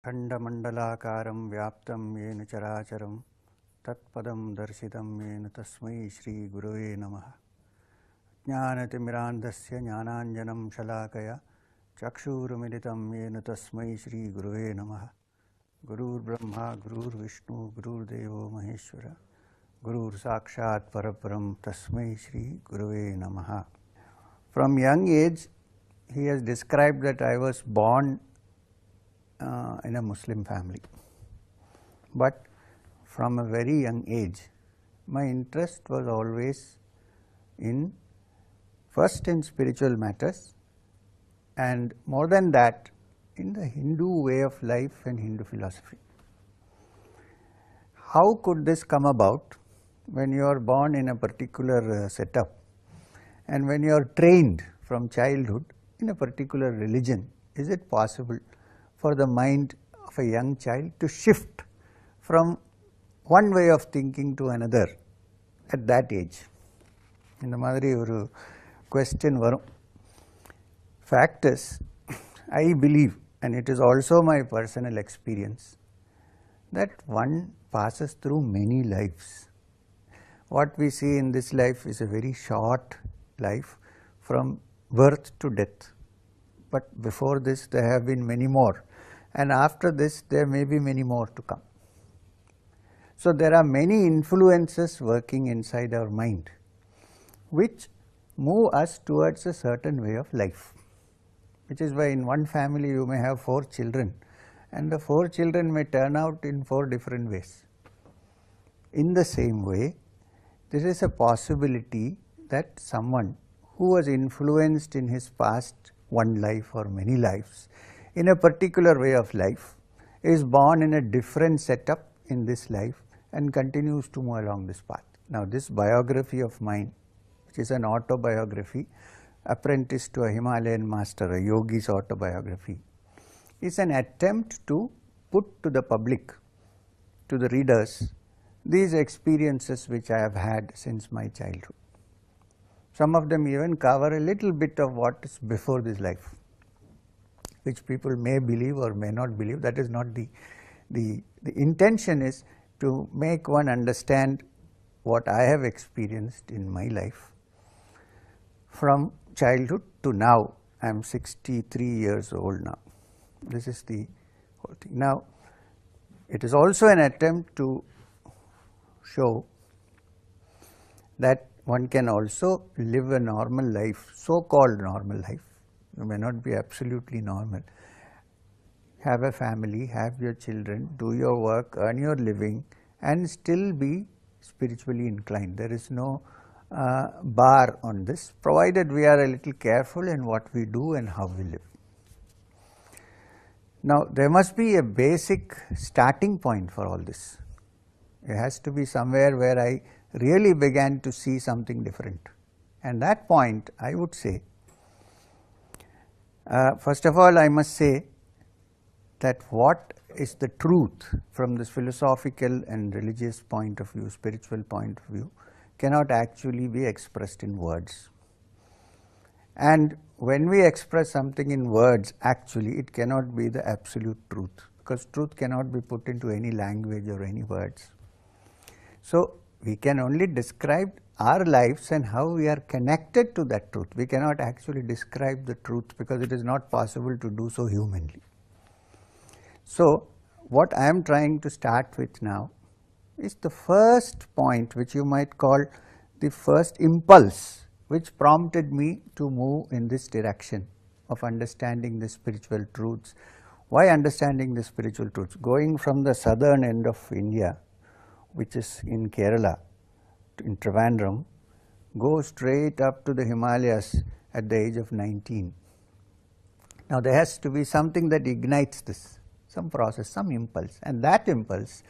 खंडमंडलाकारं व्याप्तं येन चराचरं तत्पदं दर्शितं येन तस्मै श्री गुरुवे नमः। ज्ञानतिमिरान्धस्य ज्ञानाञ्जनं शलाकया चक्षुरुमिलितं येन तस्मै श्री गुरुवे नमः। गुरुर्ब्रह्मा गुरुर्विष्णु गुरुर्देवो महेश्वर गुरुर्साक्षात् परब्रह्म तस्मै श्री गुरुवे नमः। From young age he has described that I was born in a Muslim family, but from a very young age my interest was always first in spiritual matters, and more than that in the Hindu way of life and Hindu philosophy. How could this come about when you are born in a particular setup and when you are trained from childhood in a particular religion? Is it possible for the mind of a young child to shift from one way of thinking to another at that age? இந்த மாதிரி ஒரு question வரும். Fact is, I believe, and it is also my personal experience, that one passes through many lives. What we see in this life is a very short life from birth to death, but before this there have been many more, and after this there may be many more to come. So there are many influences working inside our mind which move us towards a certain way of life, which is why in one family you may have 4 children and the 4 children may turn out in 4 different ways. In the same way, there is a possibility that someone who was influenced in his past one life or many lives in a particular way of life is born in a different setup in this life and continues to move along this path. Now this biography of mine, which is an autobiography, apprentice to a Himalayan master, a yogi's autobiography, is an attempt to put to the public, to the readers, these experiences which I have had since my childhood. Some of them even cover a little bit of what is before this life, which people may believe or may not believe. That is not the intention is to make one understand what I have experienced in my life from childhood to now. I am 63 years old now. This is the whole thing. Now, it is also an attempt to show that one can also live a normal life, so-called normal life. You may not be absolutely normal. Have a family, have your children, do your work, earn your living, and still be spiritually inclined. There is no bar on this, provided we are a little careful in what we do and how we live. Now, there must be a basic starting point for all this. It has to be somewhere where I really began to see something different. And that point, I would say, first of all, I must say that what is the truth from this philosophical and religious point of view, spiritual point of view, cannot actually be expressed in words. And when we express something in words, actually it cannot be the absolute truth, because truth cannot be put into any language or any words. So we can only describe our lives and how we are connected to that truth. We cannot actually describe the truth because it is not possible to do so humanly. So what I am trying to start with now is the first point, which you might call the first impulse, which prompted me to move in this direction of understanding the spiritual truths. Why understanding the spiritual truths? Going from the southern end of India, which is in Kerala, in Trivandrum, go straight up to the Himalayas at the age of 19. Now there has to be something that ignites this, some process, some impulse, and that impulse,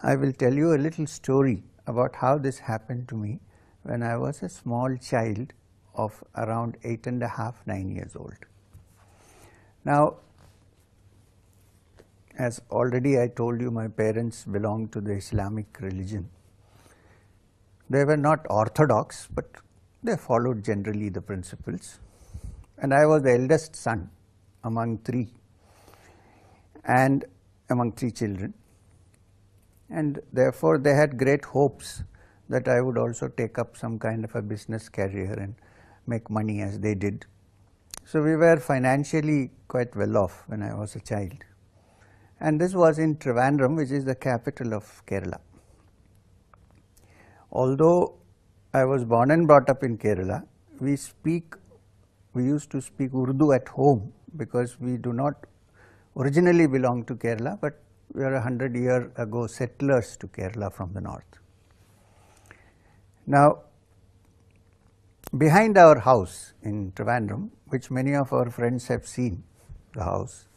I will tell you a little story about how this happened to me when I was a small child of around 8.5, 9 years old. Now, as already I told you, my parents belonged to the Islamic religion. They were not orthodox, but they followed generally the principles. And I was the eldest son among 3. And among 3 children, and therefore they had great hopes that I would also take up some kind of a business career and make money as they did. So we were financially quite well off when I was a child, and this was in Trivandrum, which is the capital of Kerala. Although I was born and brought up in Kerala, we used to speak Urdu at home because we do not originally belong to Kerala, but we are 100 years ago settlers to Kerala from the north. Now, behind our house in Trivandrum, which many of our friends have seen the house,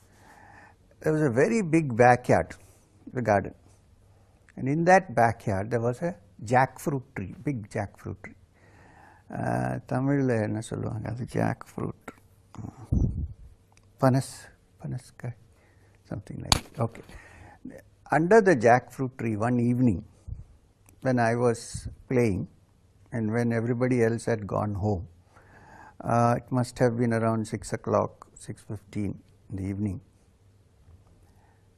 there was a very big backyard, the garden, and in that backyard there was a jackfruit tree, big jackfruit tree. Tamil la enna solluvaanga adu jackfruit, panaskai, something like that. Okay. Under the jackfruit tree one evening when I was playing and when everybody else had gone home, it must have been around 6 o'clock, 6:15 in the evening,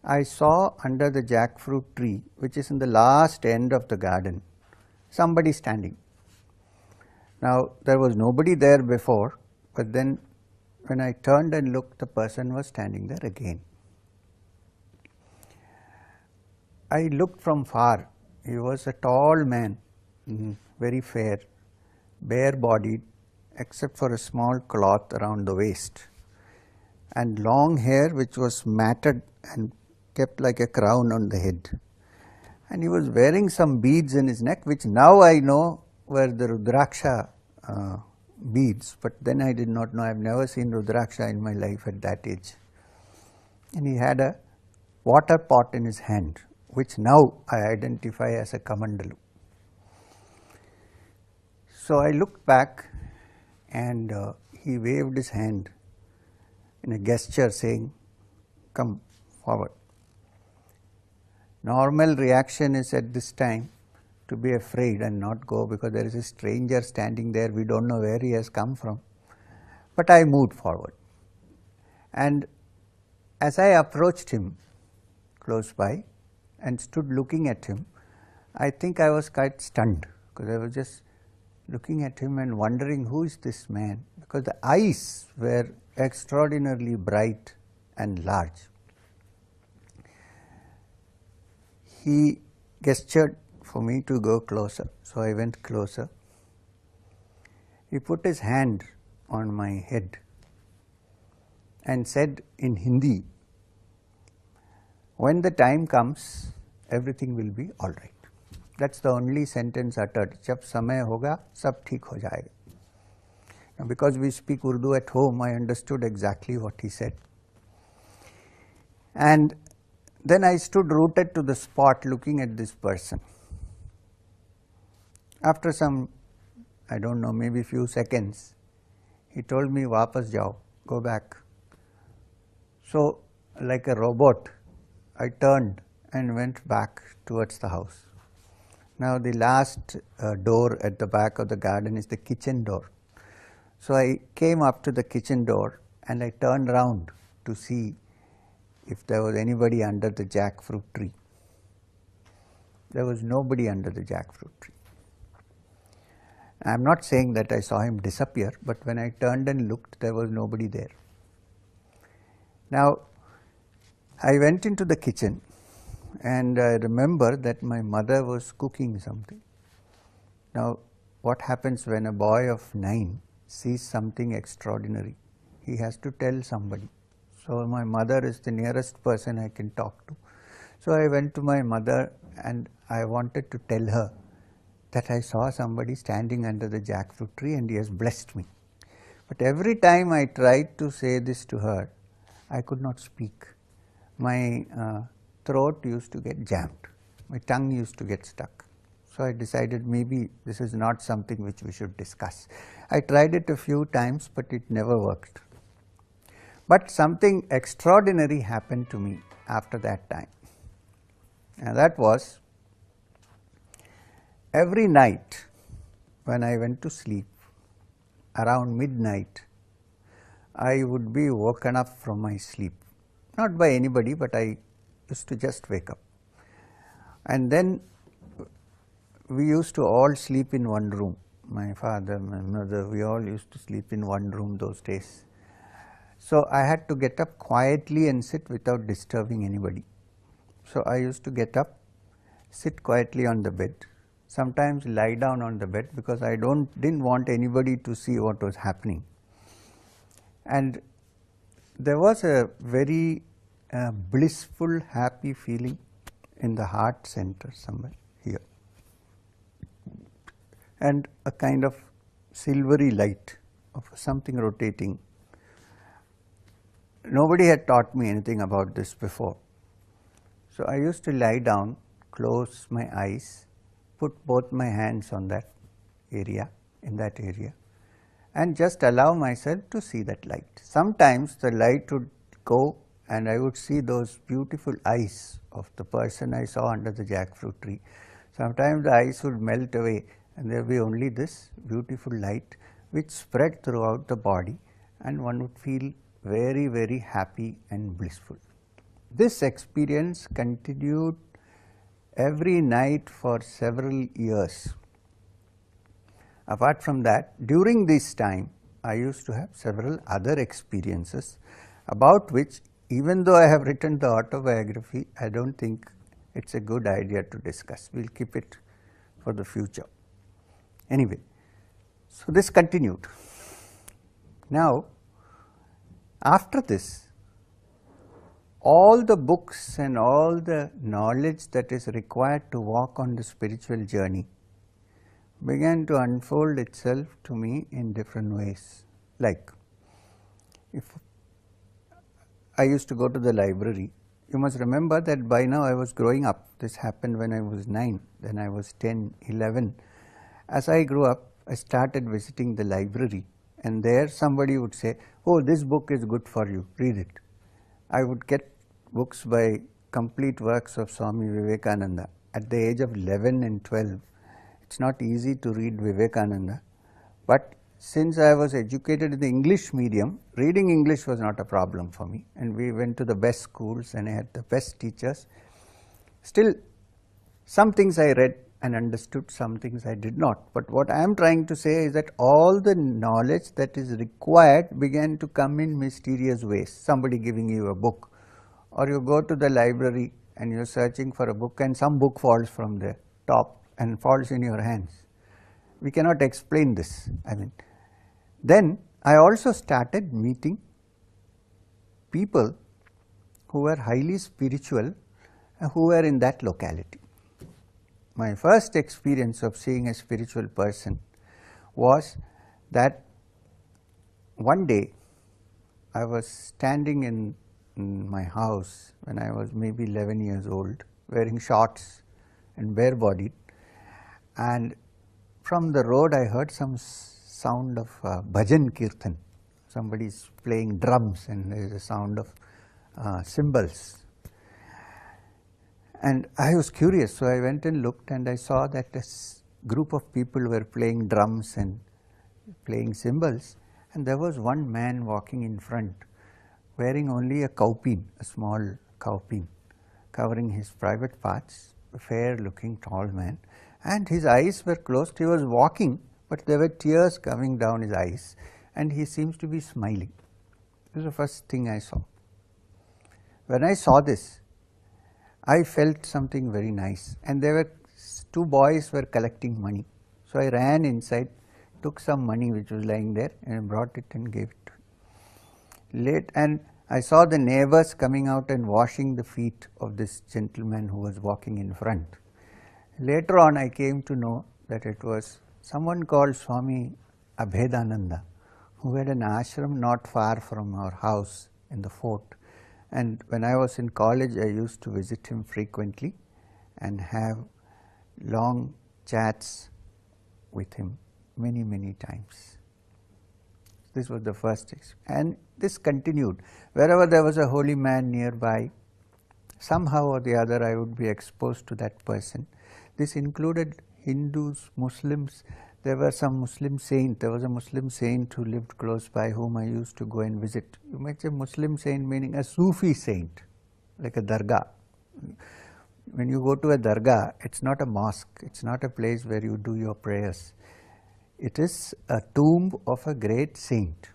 I saw under the jackfruit tree, which is in the last end of the garden, somebody standing. Now, there was nobody there before, but then when I turned and looked, the person was standing there again. I looked from far. He was a tall man, very fair, bare-bodied, except for a small cloth around the waist, and long hair which was matted and kept like a crown on the head. And he was wearing some beads in his neck, which now I know were the Rudraksha beads, but then I did not know. I have never seen Rudraksha in my life at that age. And he had a water pot in his hand, which now I identify as a kamandalu. So I looked back and he waved his hand in a gesture saying, "Come forward." Normal reaction is at this time to be afraid and not go, because there is a stranger standing there, we don't know where he has come from. But I moved forward, and as I approached him close by and stood looking at him, I think I was quite stunned, because I was just looking at him and wondering, who is this man, because the eyes were extraordinarily bright and large. He gestured for me to go closer, so I went closer. He put his hand on my head and said in Hindi, "When the time comes, everything will be all right." That's the only sentence uttered. "Jab samay hoga, sab theek ho jayega." Now, because we speak Urdu at home, I understood exactly what he said. And then I stood rooted to the spot looking at this person. After some, I don't know, maybe few seconds, he told me, "Wapas jao, go back." So, like a robot, I turned and went back towards the house. Now, the last door at the back of the garden is the kitchen door. So, I came up to the kitchen door and I turned round to see if there was anybody under the jackfruit tree. There was nobody under the jackfruit tree. I am not saying that I saw him disappear, but when I turned and looked, there was nobody there. Now, I went into the kitchen and I remember that my mother was cooking something. Now, what happens when a boy of 9 sees something extraordinary? He has to tell somebody. So, my mother is the nearest person I can talk to. So, I went to my mother and I wanted to tell her that I saw somebody standing under the jackfruit tree and he has blessed me. But every time I tried to say this to her, I could not speak. My throat used to get jammed. My tongue used to get stuck. So, I decided maybe this is not something which we should discuss. I tried it a few times, but it never worked. But something extraordinary happened to me after that time, and that was, every night when I went to sleep around midnight, I would be woken up from my sleep, not by anybody, but I used to just wake up. And then we used to all sleep in one room. My father, my mother, we all used to sleep in one room those days. So I had to get up quietly and sit without disturbing anybody. So I used to get up, sit quietly on the bed, sometimes lie down on the bed because I didn't want anybody to see what was happening. And there was a very blissful, happy feeling in the heart center somewhere here, and a kind of silvery light of something rotating. Nobody had taught me anything about this before. So I used to lie down, close my eyes, put both my hands on that area, in that area, and just allow myself to see that light. Sometimes the light would go and I would see those beautiful eyes of the person I saw under the jackfruit tree. Sometimes the eyes would melt away and there would be only this beautiful light which spread throughout the body, and one would feel very, very happy and blissful. This experience continued every night for several years. Apart from that, during this time, I used to have several other experiences about which, even though I have written the autobiography, I don't think it's a good idea to discuss. We'll keep it for the future. Anyway, so this continued. Now, after this, all the books and all the knowledge that is required to walk on the spiritual journey began to unfold itself to me in different ways. Like, if I used to go to the library, you must remember that by now I was growing up. This happened when I was 9, then I was 10, 11. As I grew up, I started visiting the library, and there somebody would say, "Oh, this book is good for you, read it." I would get books by complete works of Swami Vivekananda at the age of 11 and 12. It's not easy to read Vivekananda, but since I was educated in the English medium, reading English was not a problem for me, and we went to the best schools and I had the best teachers. Still, some things I read and understood, some things I did not. But what I am trying to say is that all the knowledge that is required began to come in mysterious ways. Somebody giving you a book, or you go to the library and you are searching for a book and some book falls from the top and falls in your hands. We cannot explain this. Then I also started meeting people who were highly spiritual and who were in that locality. My first experience of seeing a spiritual person was that one day I was standing in my house when I was maybe 11 years old, wearing shorts and bare-bodied, and from the road I heard some sound of bhajan kirtan. Somebody is playing drums and there is a sound of cymbals. And I was curious, so I went and looked, and I saw that a group of people were playing drums and playing cymbals, and there was one man walking in front, wearing only a kaupin, a small kaupin, covering his private parts, a fair-looking tall man, and his eyes were closed. He was walking, but there were tears coming down his eyes, and he seems to be smiling. This was the first thing I saw. When I saw this, I felt something very nice, and there were two boys were collecting money. So I ran inside, took some money which was lying there, and brought it and gave it to him. And I saw the neighbors coming out and washing the feet of this gentleman who was walking in front. Later on, I came to know that it was someone called Swami Abhedananda, who had an ashram not far from our house in the fort. And when I was in college, I used to visit him frequently and have long chats with him many, many times. This was the first experience. And this continued. Wherever there was a holy man nearby, somehow or the other I would be exposed to that person. This included Hindus, Muslims. There were some Muslim saints. There was a Muslim saint who lived close by whom I used to go and visit. You might say Muslim saint meaning a Sufi saint, like a dargah. When you go to a dargah, it's not a mosque, it's not a place where you do your prayers. It is a tomb of a great saint.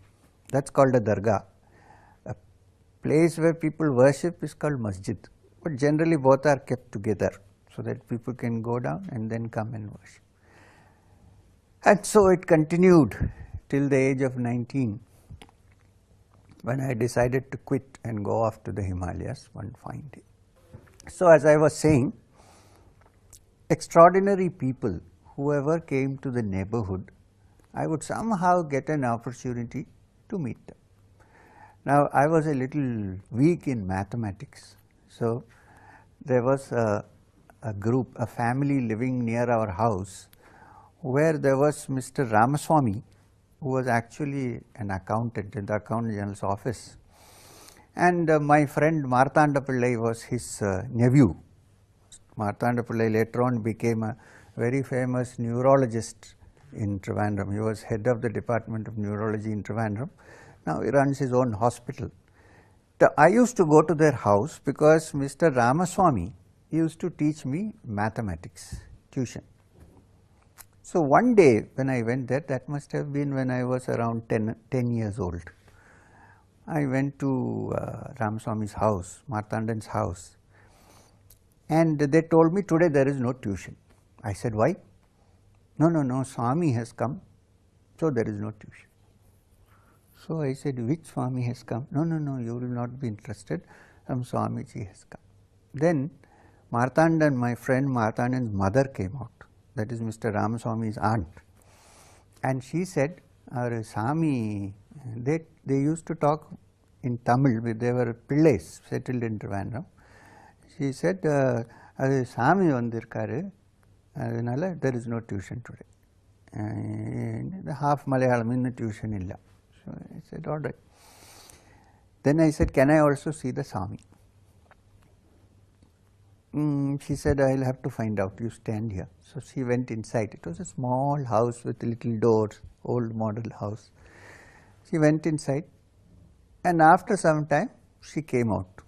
That's called a dargah. A place where people worship is called masjid. But generally both are kept together so that people can go down and then come and worship. And so it continued till the age of 19, when I decided to quit and go off to the Himalayas one fine day. So as I was saying, extraordinary people, whoever came to the neighborhood, I would somehow get an opportunity to meet them. Now I was a little weak in mathematics, so there was a group, a family living near our house, where there was Mr. Ram Swami, who was actually an accountant in the Accountant General's office, and my friend Marthanda Pillai was his nephew. Marthanda Pillai later on became a very famous neurologist in Trivandrum. He was head of the Department of Neurology in Trivandrum. Now he runs his own hospital. I used to go to their house because Mr. Ramaswamy used to teach me mathematics tuition. So one day when I went there, that must have been when I was around 10 years old. I went to Ramaswamy's house, Marthandan's house, and they told me today there is no tuition. I said, why? No, Swami has come, so there is no tuition. So I said, which Swami has come? No, you will not be interested, some Swamiji has come. Then Marthandan, my friend Marthandan's mother came out, that is Mr. Ramaswamy's aunt, and she said, our Swami, they used to talk in Tamil, they were Pillays settled in Trivandrum. She said, Swami vandirkaru, there is no tuition today. Half Malayalam in the tuition illa. So I said, all right. Then I said, can I also see the Swami? She said, I will have to find out, you stand here. So she went inside. It was a small house with little doors, old model house. She went inside, and after some time she came out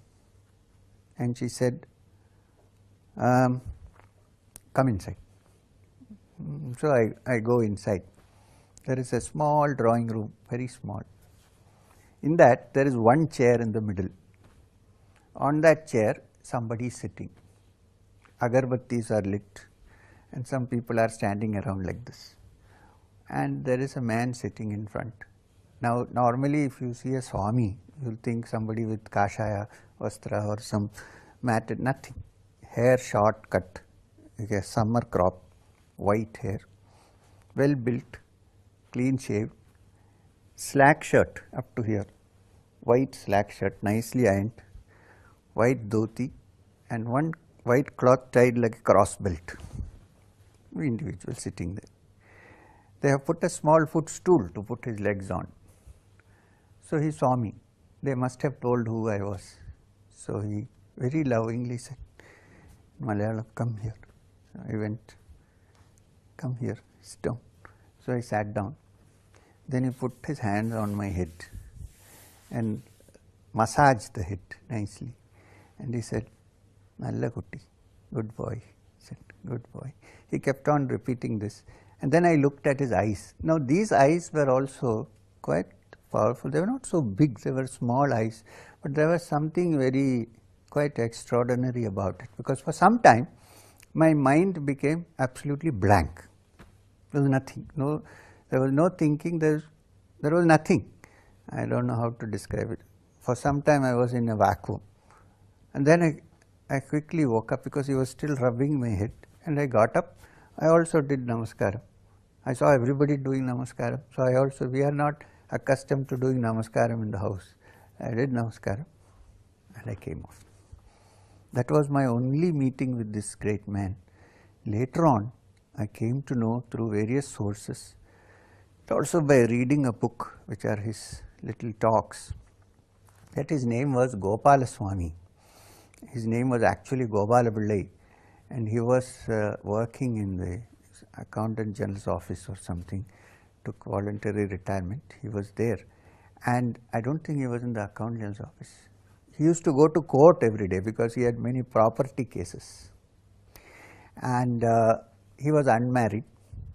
and she said, come inside. So I go inside. There is a small drawing room, very small. In that there is one chair in the middle. On that chair somebody is sitting. Agarbattis are lit and some people are standing around like this. And there is a man sitting in front. Now normally if you see a Swami, you will think somebody with kashaya, vastra or some matted, nothing. Hair short cut, like a summer crop, white hair, well built, clean shaved, slack shirt up to here, white slack shirt, nicely ironed, white dhoti, and one white cloth tied like a cross belt. Individual sitting there. They have put a small footstool to put his legs on. So he saw me. They must have told who I was. So he very lovingly said, Malayalam, come here. So I went, come here, sit down. So I sat down. Then he put his hands on my head and massaged the head nicely. And he said, Nalla kutti, good boy. He said, good boy. He kept on repeating this. And then I looked at his eyes. Now these eyes were also quite powerful. They were not so big, they were small eyes, but there was something very quite extraordinary about it, because for some time my mind became absolutely blank. There was nothing, there was no thinking, there was nothing. I don't know how to describe it. For some time I was in a vacuum, and then I quickly woke up because he was still rubbing my head, and I got up. I also did namaskaram. I saw everybody doing namaskaram, so we are not accustomed to doing namaskaram in the house. I did namaskaram and I came off. That was my only meeting with this great man. Later on, I came to know through various sources, also by reading a book, which are his little talks, that his name was Gopala Swami. His name was actually Gopala Pillai, and he was working in the Accountant General's office or something, took voluntary retirement. He was there, and I don't think he was in the Accountant General's office. He used to go to court every day because he had many property cases. And he was unmarried,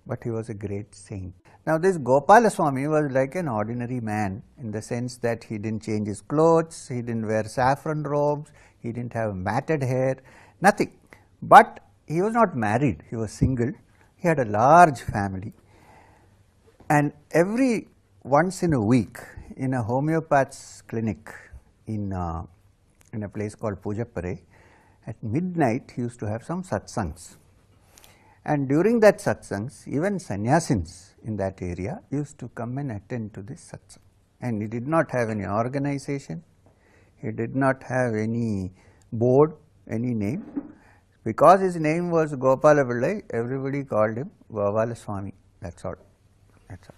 but he was a great saint. Now this Gopala Swami was like an ordinary man in the sense that he didn't change his clothes, he didn't wear saffron robes, he didn't have matted hair, nothing. But he was not married, he was single, he had a large family. And every once in a week in a homeopath's clinic in a place called Pujappare, at midnight he used to have some satsangs. And during that satsangs, even sannyasins in that area used to come and attend to this satsang. And he did not have any organization, he did not have any board, any name. Because his name was Gopala Pillai, everybody called him Gopala Swami, that's all. That's all.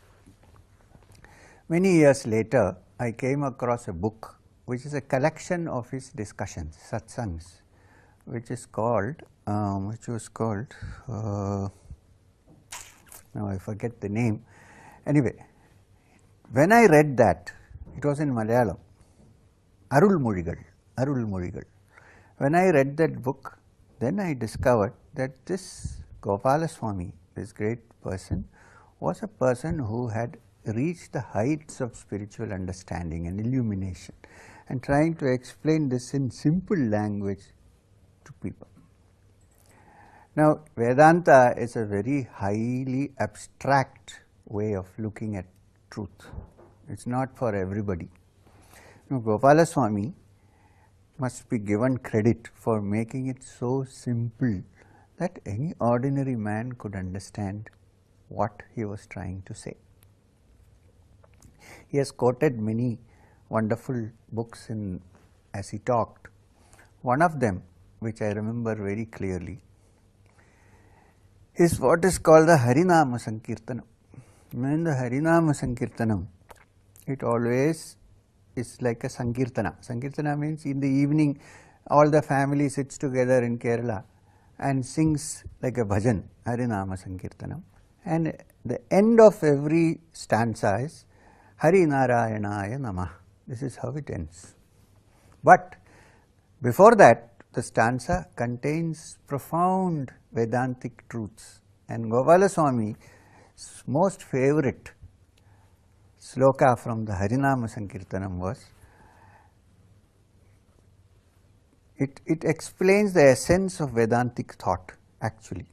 Many years later, I came across a book which is a collection of his discussions, satsangs, which was called, now I forget the name. Anyway, when I read that, it was in Malayalam, Arul Murigal. When I read that book, then I discovered that this Gopala Swami, this great person, was a person who had reached the heights of spiritual understanding and illumination, and trying to explain this in simple language to people. Now, Vedanta is a very highly abstract way of looking at truth. It's not for everybody. Now, Gopala Swami must be given credit for making it so simple that any ordinary man could understand what he was trying to say. He has quoted many wonderful books as he talked. One of them, which I remember very clearly, is what is called the Harinama Sankirtanam. In the Harinama Sankirtanam, it always is like a Sankirtana. Sankirtana means in the evening all the family sits together in Kerala and sings like a bhajan, Harinama Sankirtanam. And the end of every stanza is Hari Narayanaya Namah. This is how it ends. But before that, the stanza contains profound Vedantic truths, and Gopala Swami's most favorite sloka from the Harinama Sankirtanam was, it explains the essence of Vedantic thought actually.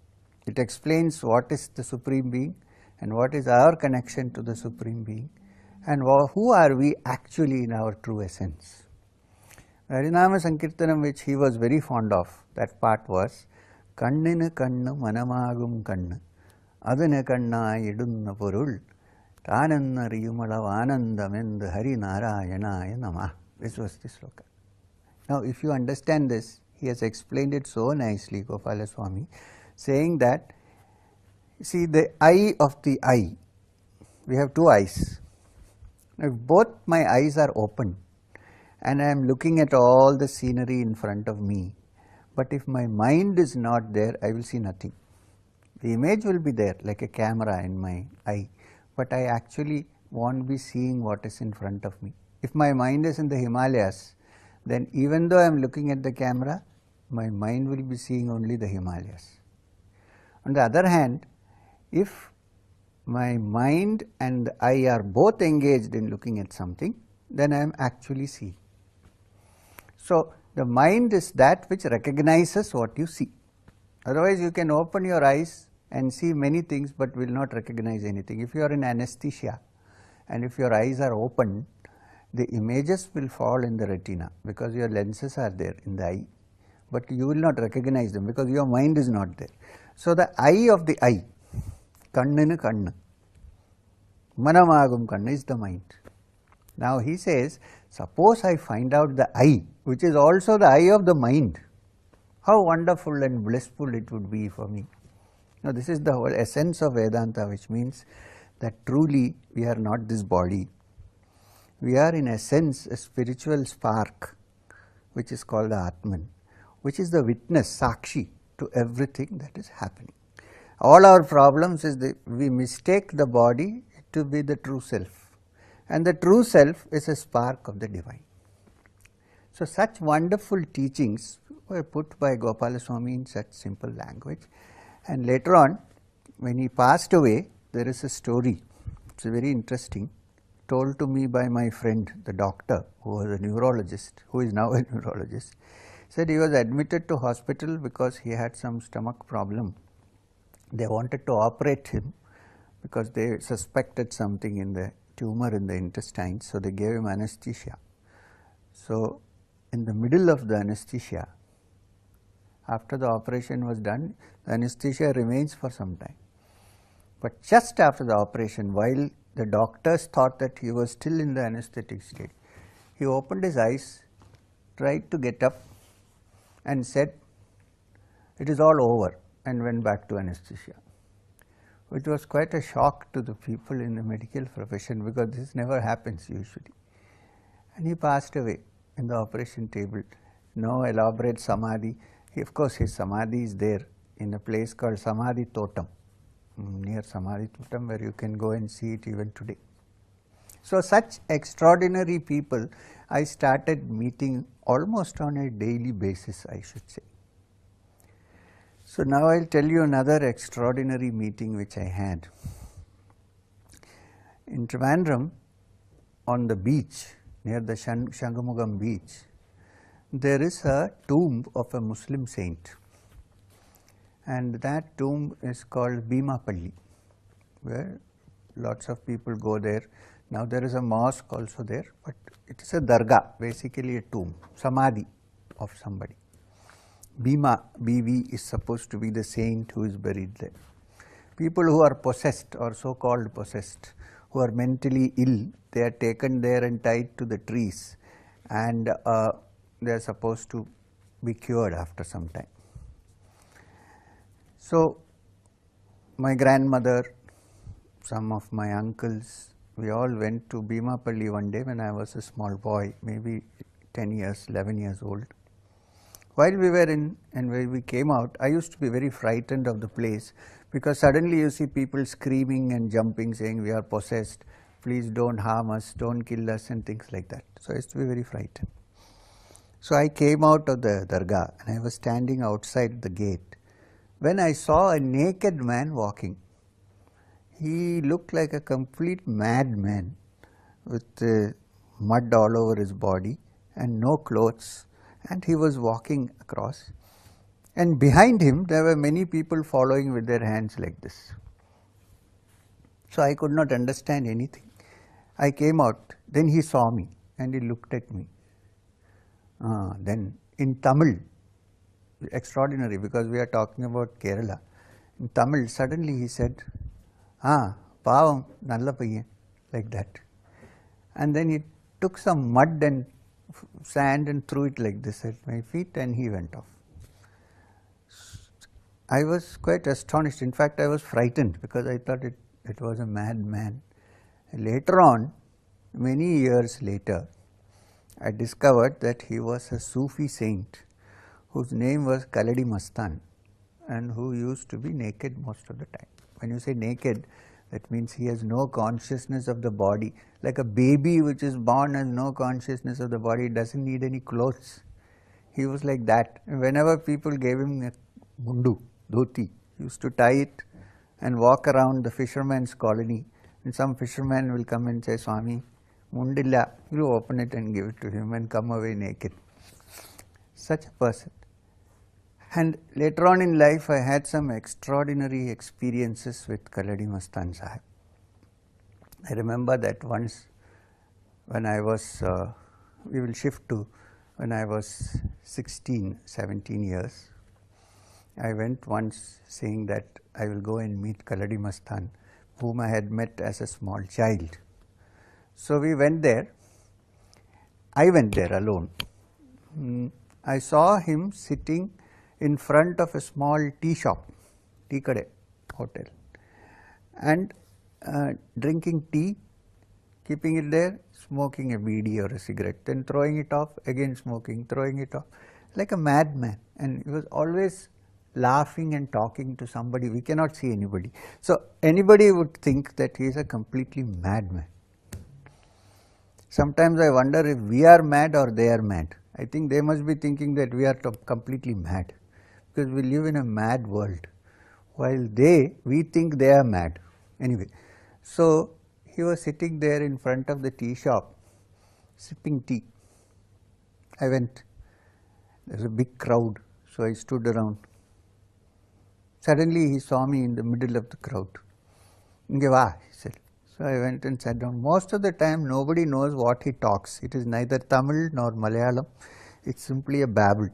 It explains what is the Supreme Being and what is our connection to the Supreme Being and who are we actually in our true essence. Harinama Sankirtanam, which he was very fond of, that part was Kanninu Kannu Manamagum Kannu Adana Kanna Idunna Purul Tananna Riyumalavanandamendu Hari Narayanaya Namah. This was the sloka. Now, if you understand this, he has explained it so nicely, Gopala Swami, saying that, see, the eye of the eye, we have two eyes. If both my eyes are open and I am looking at all the scenery in front of me, but if my mind is not there, I will see nothing. The image will be there like a camera in my eye, but I actually won't be seeing what is in front of me. If my mind is in the Himalayas, then even though I am looking at the camera, my mind will be seeing only the Himalayas. On the other hand, if my mind and the eye are both engaged in looking at something, then I am actually seeing. So, the mind is that which recognizes what you see. Otherwise, you can open your eyes and see many things, but will not recognize anything. If you are in anesthesia and if your eyes are open, the images will fall in the retina because your lenses are there in the eye, but you will not recognize them because your mind is not there. So, the eye of the eye, Kanninu Kannu, Manamagum Kannu is the mind. Now, he says, suppose I find out the eye, which is also the eye of the mind, how wonderful and blissful it would be for me. Now, this is the whole essence of Vedanta, which means that truly we are not this body. We are in essence a spiritual spark, which is called the Atman, which is the witness, Sakshi, to everything that is happening. All our problems is that we mistake the body to be the true self, and the true self is a spark of the divine. So, such wonderful teachings were put by Gopala Swami in such simple language, and later on when he passed away, there is a story, it is very interesting, told to me by my friend the doctor who was a neurologist, who is now a neurologist. Said he was admitted to hospital because he had some stomach problem. They wanted to operate him because they suspected something in the tumor in the intestines, so they gave him anesthesia. So, in the middle of the anesthesia, after the operation was done, the anesthesia remains for some time. But just after the operation, while the doctors thought that he was still in the anesthetic state, he opened his eyes, tried to get up and said, "It is all over," and went back to anesthesia. It was quite a shock to the people in the medical profession because this never happens usually. And he passed away in the operation table. No elaborate samadhi. Of course, his samadhi is there in a place called Samadhi Totem, near Samadhi Totem, where you can go and see it even today. So, such extraordinary people I started meeting almost on a daily basis, I should say. So, now I will tell you another extraordinary meeting which I had. In Trivandrum, on the beach, near the Shangamugam beach, there is a tomb of a Muslim saint, and that tomb is called Bhimapalli, where lots of people go there. Now there is a mosque also there, but it is a dargah, basically a tomb, samadhi of somebody. Bhima, BV, is supposed to be the saint who is buried there. People who are possessed or so called possessed, who are mentally ill, they are taken there and tied to the trees, and they are supposed to be cured after some time. So, my grandmother, some of my uncles, we all went to Bhimapalli one day when I was a small boy, maybe 10 years, 11 years old. While we were in and when we came out, I used to be very frightened of the place because suddenly you see people screaming and jumping, saying we are possessed, please don't harm us, don't kill us, and things like that. So, I used to be very frightened. So, I came out of the dargah and I was standing outside the gate when I saw a naked man walking. He looked like a complete madman with mud all over his body and no clothes, and he was walking across, and behind him there were many people following with their hands like this. So, I could not understand anything. I came out, then he saw me and he looked at me. Then in Tamil, extraordinary because we are talking about Kerala, in Tamil suddenly he said, "Pavam, nalla paiyan," like that. And then he took some mud and sand and threw it like this at my feet, and he went off. I was quite astonished. In fact, I was frightened because I thought it was a madman. Later on, many years later, I discovered that he was a Sufi saint whose name was Kaladi Mastan and who used to be naked most of the time. When you say naked, that means he has no consciousness of the body. Like a baby which is born has no consciousness of the body, doesn't need any clothes. He was like that. And whenever people gave him a mundu, dhoti, he used to tie it and walk around the fisherman's colony, and some fisherman will come and say, "Swami, mundilla," you open it and give it to him and come away naked. Such a person. And later on in life, I had some extraordinary experiences with Kaladi Mastan Sahib. I remember that once when I was, we will shift to when I was 16, 17 years. I went once saying that I will go and meet Kaladi Mastan, whom I had met as a small child. So, we went there. I went there alone. I saw him sitting in front of a small tea shop, tea kade hotel, and drinking tea, keeping it there, smoking a beedi or a cigarette, then throwing it off, again smoking, throwing it off, like a madman. And he was always laughing and talking to somebody. We cannot see anybody. So, anybody would think that he is a completely madman. Sometimes I wonder if we are mad or they are mad. I think they must be thinking that we are completely mad, because we live in a mad world, while we think they are mad. Anyway, so he was sitting there in front of the tea shop, sipping tea. I went. There was a big crowd, so I stood around. Suddenly he saw me in the middle of the crowd. Ngeva, he said. So I went and sat down. Most of the time nobody knows what he talks. It is neither Tamil nor Malayalam. It's simply a babble.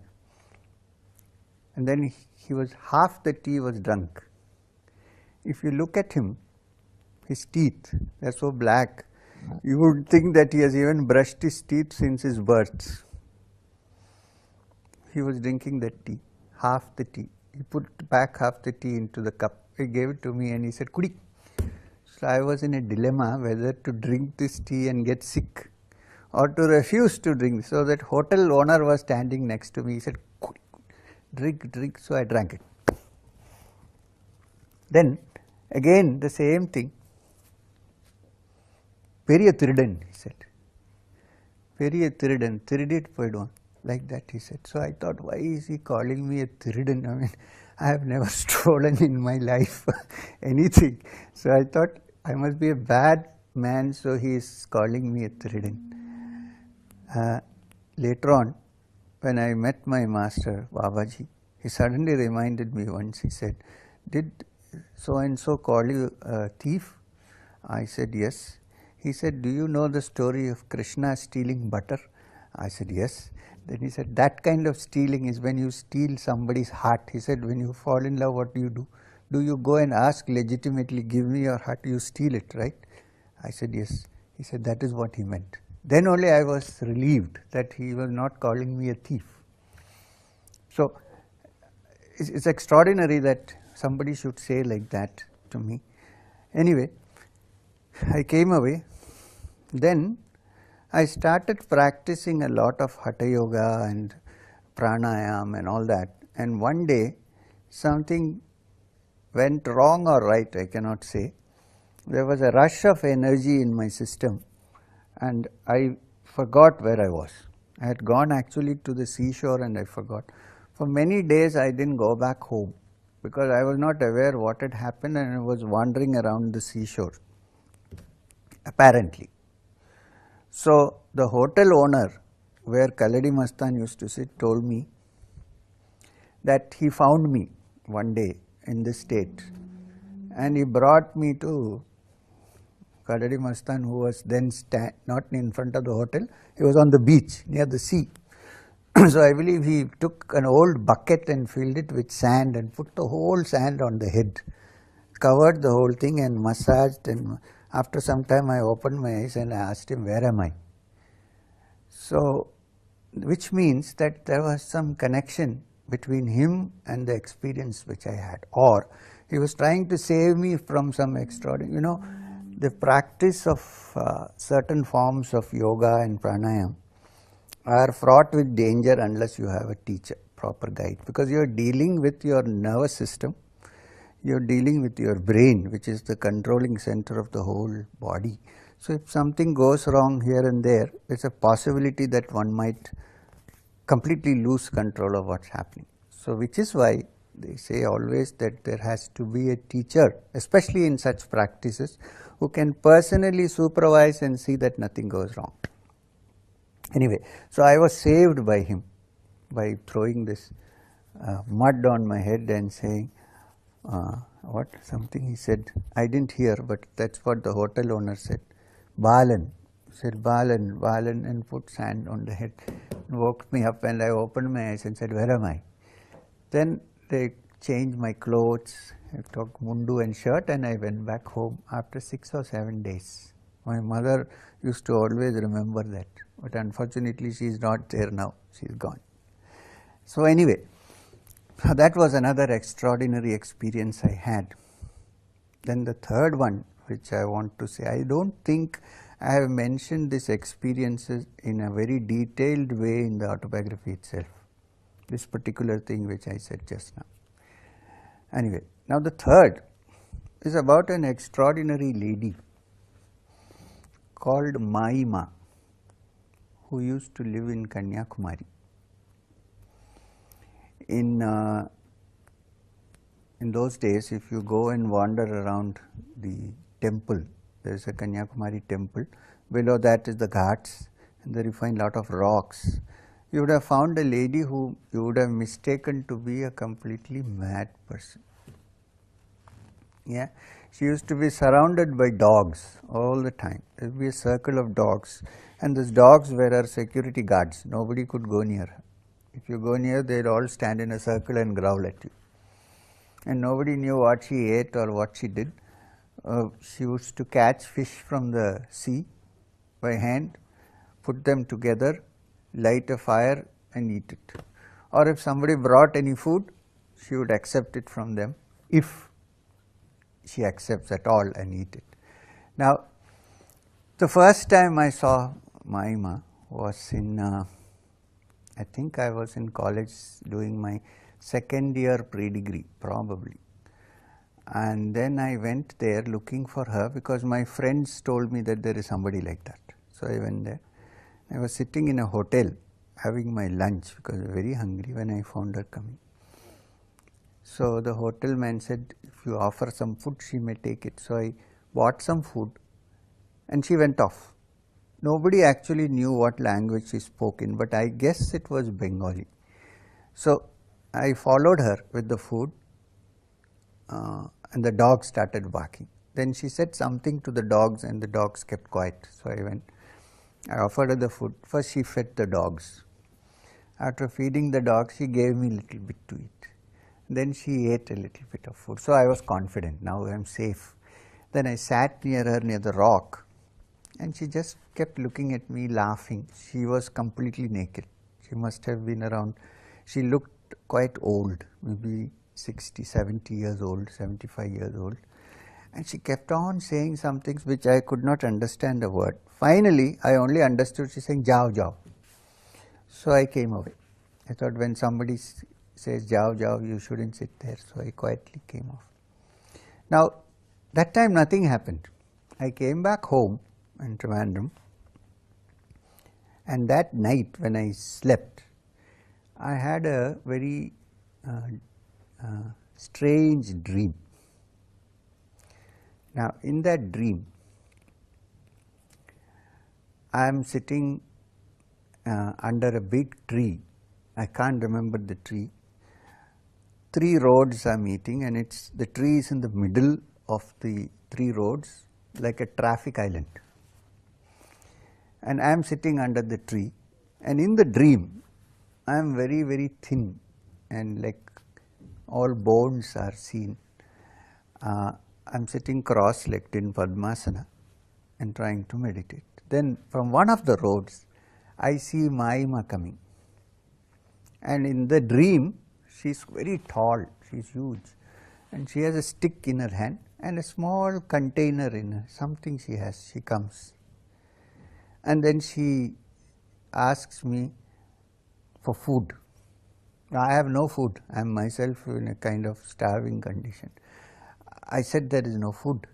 And then half the tea was drunk. If you look at him, his teeth, they are so black, you would think that he has even brushed his teeth since his birth. He was drinking that tea, half the tea. He put back half the tea into the cup. He gave it to me and he said, Kudi. So I was in a dilemma whether to drink this tea and get sick or to refuse to drink. So that hotel owner was standing next to me. He said, Kudi, drink, drink. So I drank it. Then again the same thing. Periya Thiridan, he said. Periya Thiridan, Thiridit Poidon. Like that he said. So I thought, why is he calling me a Thiridan? I mean, I have never stolen in my life anything. So I thought I must be a bad man, so he is calling me a Thiridan. Later on, when I met my master, Babaji, he suddenly reminded me once. He said, did so and so call you a thief? I said, yes. He said, do you know the story of Krishna stealing butter? I said, yes. Then he said, that kind of stealing is when you steal somebody's heart. He said, when you fall in love, what do? Do you go and ask legitimately, give me your heart? You steal it, right? I said, yes. He said, that is what he meant. Then only I was relieved that he was not calling me a thief. So it's extraordinary that somebody should say like that to me. Anyway, I came away. Then I started practicing a lot of Hatha Yoga and Pranayam and all that. And one day something went wrong or right, I cannot say. There was a rush of energy in my system and I forgot where I was. I had gone actually to the seashore and I forgot. For many days I didn't go back home because I was not aware what had happened and I was wandering around the seashore, apparently. So the hotel owner where Kaladi Mastan used to sit told me that he found me one day in this state and he brought me to Kaladi Mastan, who was then not in front of the hotel, he was on the beach near the sea. So I believe he took an old bucket and filled it with sand and put the whole sand on the head, covered the whole thing and massaged, and after some time I opened my eyes and I asked him, where am I? So, which means that there was some connection between him and the experience which I had, or he was trying to save me from some extraordinary, the practice of certain forms of yoga and pranayam are fraught with danger unless you have a teacher, proper guide, because you are dealing with your nervous system, you are dealing with your brain, which is the controlling center of the whole body. So if something goes wrong here and there, there's a possibility that one might completely lose control of what's happening. So which is why they say always that there has to be a teacher, especially in such practices, who can personally supervise and see that nothing goes wrong. Anyway, so I was saved by him by throwing this mud on my head and saying, something he said, I didn't hear, but that's what the hotel owner said. Balan, said Balan, Balan, and put sand on the head. Woke me up and I opened my eyes and said, where am I? Then they changed my clothes, I took mundu and shirt and I went back home after 6 or 7 days. My mother used to always remember that, but unfortunately she is not there now, she is gone. So anyway, that was another extraordinary experience I had. Then the third one, which I want to say, I don't think I have mentioned these experiences in a very detailed way in the autobiography itself, this particular thing which I said just now. Anyway, now the third is about an extraordinary lady called Maima, who used to live in Kanyakumari. In those days, if you go and wander around the temple, there is a Kanyakumari temple. Below that is the ghats, and there you find lot of rocks. You would have found a lady who you would have mistaken to be a completely mad person. Yeah, she used to be surrounded by dogs all the time. There would be a circle of dogs, and those dogs were her security guards. Nobody could go near her. If you go near, they'd all stand in a circle and growl at you. And nobody knew what she ate or what she did. She used to catch fish from the sea by hand, put them together, light a fire and eat it. Or if somebody brought any food, she would accept it from them, if she accepts at all, and eat it. Now, the first time I saw Maima was in, I think I was in college doing my second year pre-degree probably, and then I went there looking for her because my friends told me that there is somebody like that. So I went there. I was sitting in a hotel having my lunch because I was very hungry when I found her coming. So the hotel man said, if you offer some food, she may take it. So I bought some food and she went off. Nobody actually knew what language she spoke in, but I guess it was Bengali. So I followed her with the food, and the dog started barking. Then she said something to the dogs and the dogs kept quiet. So I went, I offered her the food. First she fed the dogs. After feeding the dogs, she gave me a little bit to eat. Then she ate a little bit of food. So I was confident, now I am safe. Then I sat near her near the rock, and she just kept looking at me laughing. She was completely naked. She must have been around, she looked quite old, maybe 60, 70 years old, 75 years old. And she kept on saying some things which I could not understand a word. Finally, I only understood she saying, "Jao, jao." So I came away. I thought when somebody says, "Jao, jao," you shouldn't sit there. So I quietly came off. Now, that time nothing happened. I came back home in Trivandrum, and that night when I slept, I had a very strange dream. Now, in that dream, I am sitting under a big tree. I can't remember the tree. 3 roads are meeting, and the tree is in the middle of the 3 roads, like a traffic island. And I am sitting under the tree, and in the dream, I am very, very thin, and like all bones are seen. I am sitting cross-legged in Padmasana and trying to meditate. Then from one of the roads, I see Maima coming. And in the dream, she is very tall, she is huge, and she has a stick in her hand and a small container in her, something she has. She comes. And then she asks me for food. I have no food. I am myself in a kind of starving condition. I said there is no food.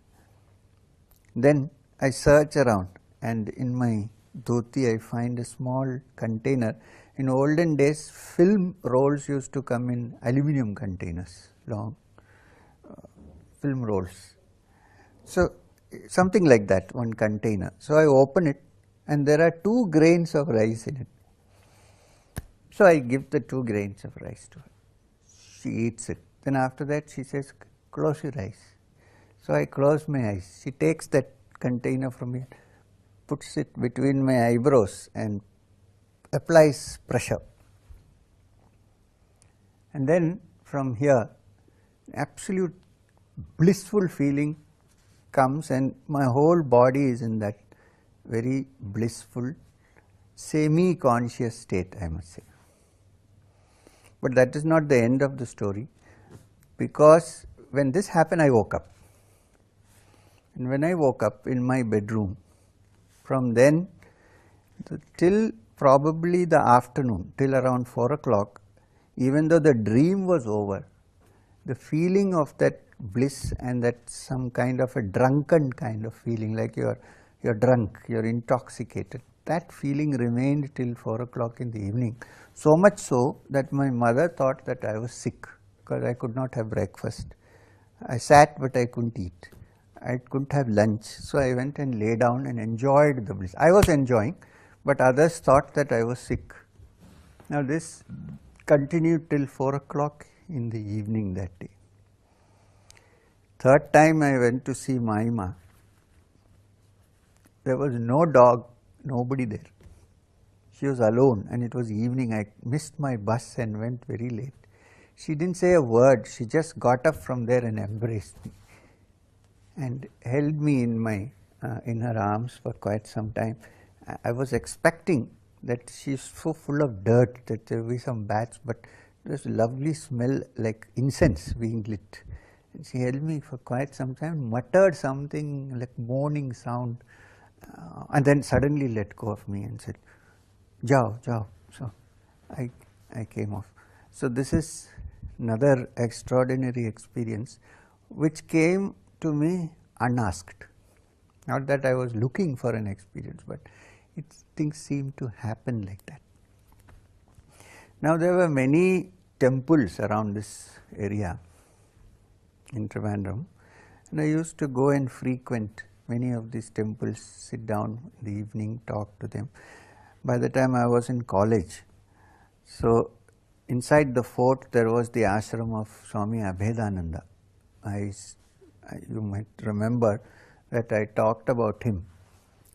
Then I search around, and in my dhoti I find a small container. In olden days, film rolls used to come in aluminum containers, long film rolls. So something like that, one container. So I open it, and there are 2 grains of rice in it. So I give the 2 grains of rice to her. She eats it. Then after that she says, "Close your eyes." So I close my eyes. She takes that container from me, puts it between my eyebrows and applies pressure. And then from here, absolute blissful feeling comes, and my whole body is in that very blissful, semi-conscious state, I must say. But that is not the end of the story, because when this happened, I woke up. And when I woke up in my bedroom, from then till probably the afternoon, till around 4 o'clock, even though the dream was over, the feeling of that bliss and that some kind of a drunken kind of feeling, like you're drunk, you're intoxicated, that feeling remained till 4 o'clock in the evening. So much so that my mother thought that I was sick because I could not have breakfast. I sat but I couldn't eat. I couldn't have lunch. So I went and lay down and enjoyed the bliss. I was enjoying, but others thought that I was sick. Now this continued till 4 o'clock in the evening that day. Third time I went to see Maima. There was no dog, nobody there. She was alone and it was evening. I missed my bus and went very late. She didn't say a word. She just got up from there and embraced me and held me in her arms for quite some time. I was expecting that she's so full of dirt that there will be some bats, but there was a lovely smell like incense being lit. And she held me for quite some time, muttered something like moaning sound, and then suddenly let go of me and said, "Jao, jao." So I came off. So this is another extraordinary experience which came to me unasked. Not that I was looking for an experience, but things seemed to happen like that. Now there were many temples around this area in Trivandrum, and I used to go and frequent many of these temples, sit down in the evening, talk to them. By the time I was in college, so inside the fort there was the ashram of Swami Abhedananda. You might remember that I talked about him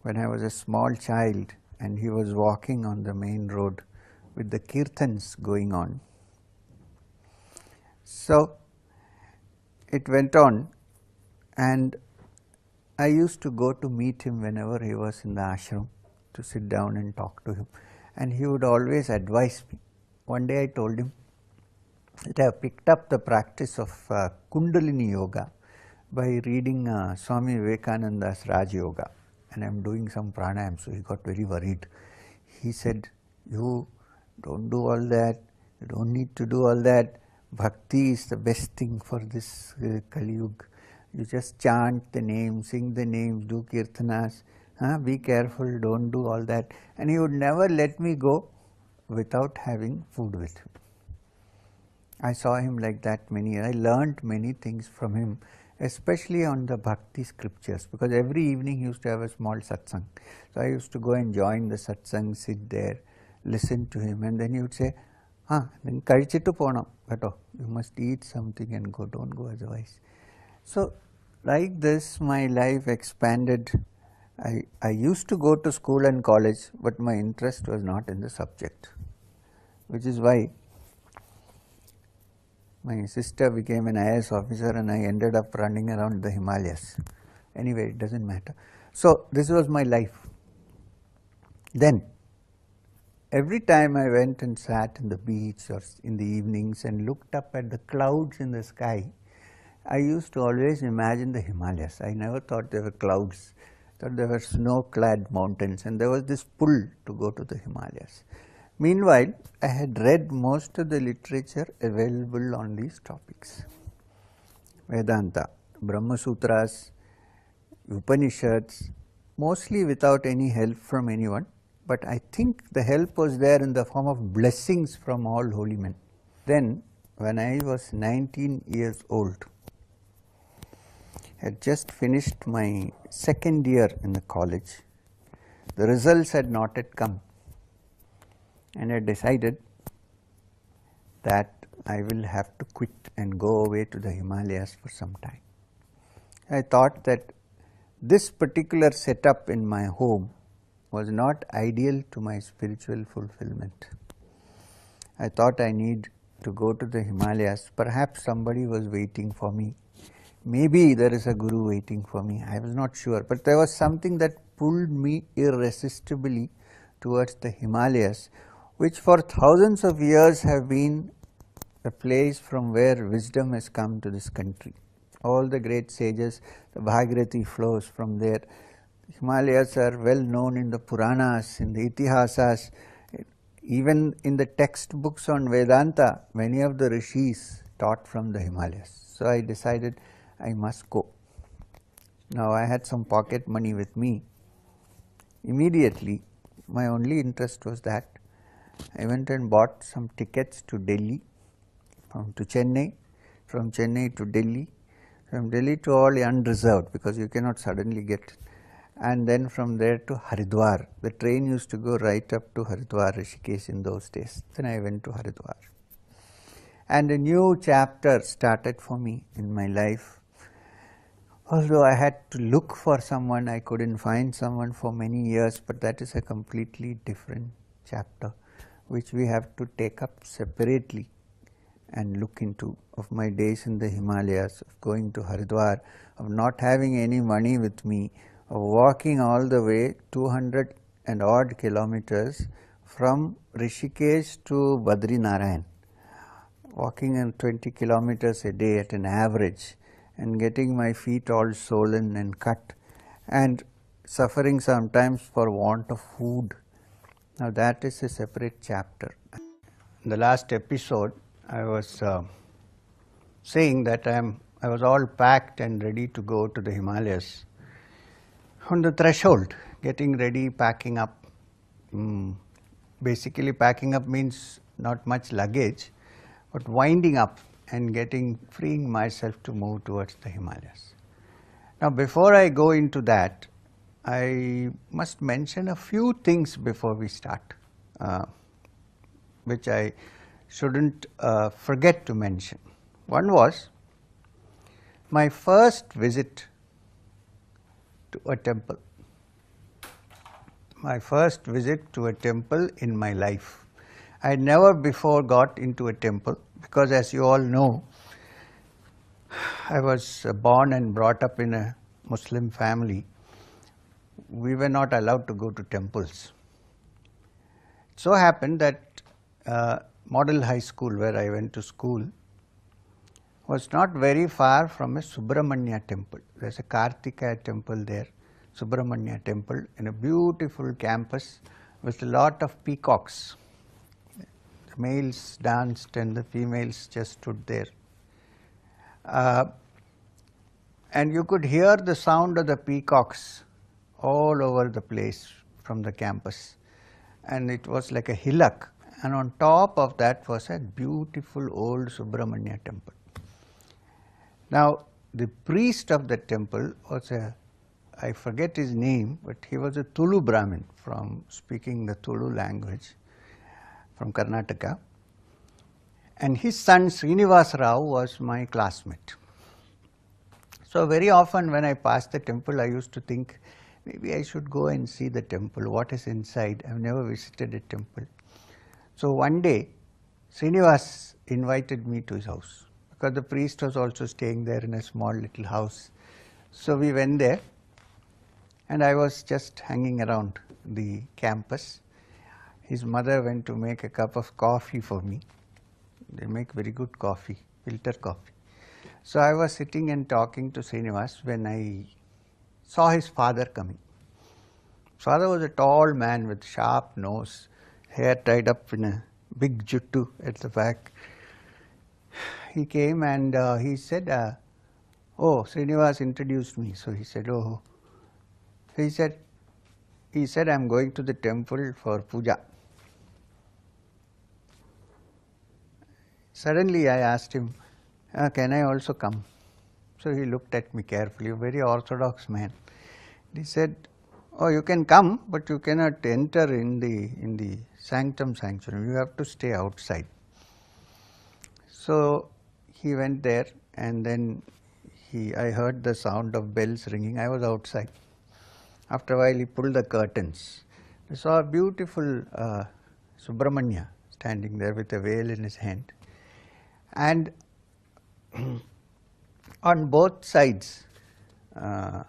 when I was a small child and he was walking on the main road with the kirtans going on. So it went on, and I used to go to meet him whenever he was in the ashram to sit down and talk to him, and he would always advise me. One day I told him that I have picked up the practice of Kundalini Yoga by reading Swami Vivekananda's Raj Yoga, and I am doing some pranayam. So he got very worried. He said, "You don't do all that, you don't need to do all that. Bhakti is the best thing for this Kali Yuga. You just chant the names, sing the names, do kirtanas, be careful, don't do all that." And he would never let me go without having food with him. I saw him like that many years. I learned many things from him, especially on the bhakti scriptures, because every evening he used to have a small satsang. So I used to go and join the satsang, sit there, listen to him, and then he would say, then kalichittu ponam, but you must eat something and go, don't go otherwise. So like this my life expanded. I used to go to school and college, but my interest was not in the subject, which is why my sister became an IAS officer and I ended up running around the Himalayas. Anyway, it doesn't matter. So this was my life. Then every time I went and sat on the beach or in the evenings and looked up at the clouds in the sky, I used to always imagine the Himalayas. I never thought there were clouds. I thought there were snow-clad mountains, and there was this pull to go to the Himalayas. Meanwhile, I had read most of the literature available on these topics. Vedanta, Brahma Sutras, Upanishads, mostly without any help from anyone, but I think the help was there in the form of blessings from all holy men. Then, when I was 19 years old, I had just finished my second year in the college. The results had not yet come, and I decided that I will have to quit and go away to the Himalayas for some time. I thought that this particular setup in my home was not ideal to my spiritual fulfillment. I thought I need to go to the Himalayas. Perhaps somebody was waiting for me. Maybe there is a guru waiting for me. I was not sure, but there was something that pulled me irresistibly towards the Himalayas, which for thousands of years have been a place from where wisdom has come to this country. All the great sages, the Bhagirati flows from there. The Himalayas are well known in the Puranas, in the Itihasas, even in the textbooks on Vedanta. Many of the rishis taught from the Himalayas. So I decided I must go. Now I had some pocket money with me. Immediately My only interest was that. I went and bought some tickets to Delhi, to Chennai, from Chennai to Delhi, from Delhi to all unreserved, because you cannot suddenly get, and then from there to Haridwar. The train used to go right up to Haridwar, Rishikesh in those days. Then I went to Haridwar. And a new chapter started for me in my life. Although I had to look for someone, I couldn't find someone for many years, but that is a completely different chapter, which we have to take up separately and look into, of my days in the Himalayas, of going to Haridwar, of not having any money with me, of walking all the way 200 and odd kilometers from Rishikesh to Badrinarayan, walking in 20 kilometers a day at an average, and getting my feet all swollen and cut, and suffering sometimes for want of food. Now that is a separate chapter. In the last episode, I was saying that I was all packed and ready to go to the Himalayas. On the threshold, getting ready, packing up. Basically, packing up means not much luggage, but winding up and freeing myself to move towards the Himalayas. Now, before I go into that, I must mention a few things before we start, which I shouldn't forget to mention. One was my first visit to a temple. My first visit to a temple in my life. I had never before got into a temple because, as you all know, I was born and brought up in a Muslim family. We were not allowed to go to temples. It so happened that model high school where I went to school was not very far from a Subramanya temple. There's a Kartikeya temple there, Subramanya temple, in a beautiful campus with a lot of peacocks. The males danced and the females just stood there. And you could hear the sound of the peacocks all over the place from the campus. And it was like a hillock. And on top of that was a beautiful old Subramanya temple. Now, the priest of the temple was I forget his name, but he was a Tulu Brahmin from speaking the Tulu language from Karnataka. And his son Srinivas Rao was my classmate. So very often when I passed the temple, I used to think, maybe I should go and see the temple, what is inside. I've never visited a temple. So one day, Srinivas invited me to his house, because the priest was also staying there in a small little house. So we went there, and I was just hanging around the campus. His mother went to make a cup of coffee for me. They make very good coffee, filter coffee. So I was sitting and talking to Srinivas when I saw his father coming. His father was a tall man with sharp nose, hair tied up in a big juttu at the back. He came and he said, oh, Srinivas introduced me. So he said, oh. He said, I'm going to the temple for puja. Suddenly I asked him, can I also come? So he looked at me carefully, a very orthodox man. He said, oh, you can come, but you cannot enter in the sanctum sanctuary. You have to stay outside. So he went there, and then I heard the sound of bells ringing. I was outside. After a while, he pulled the curtains. I saw a beautiful Subramanya standing there with a veil in his hand. And on both sides, there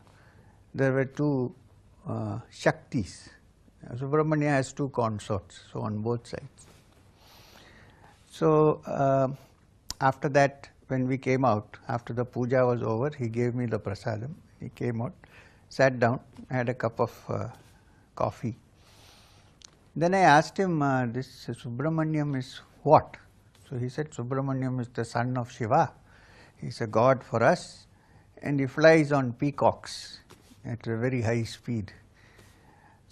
were two Shaktis. Subramanya has two consorts, so on both sides. So after that, when we came out, after the puja was over, he gave me the prasadam. He came out, sat down, had a cup of coffee. Then I asked him, this Subramanyam is what? So he said, Subramanyam is the son of Shiva. He's a god for us, and he flies on peacocks at a very high speed.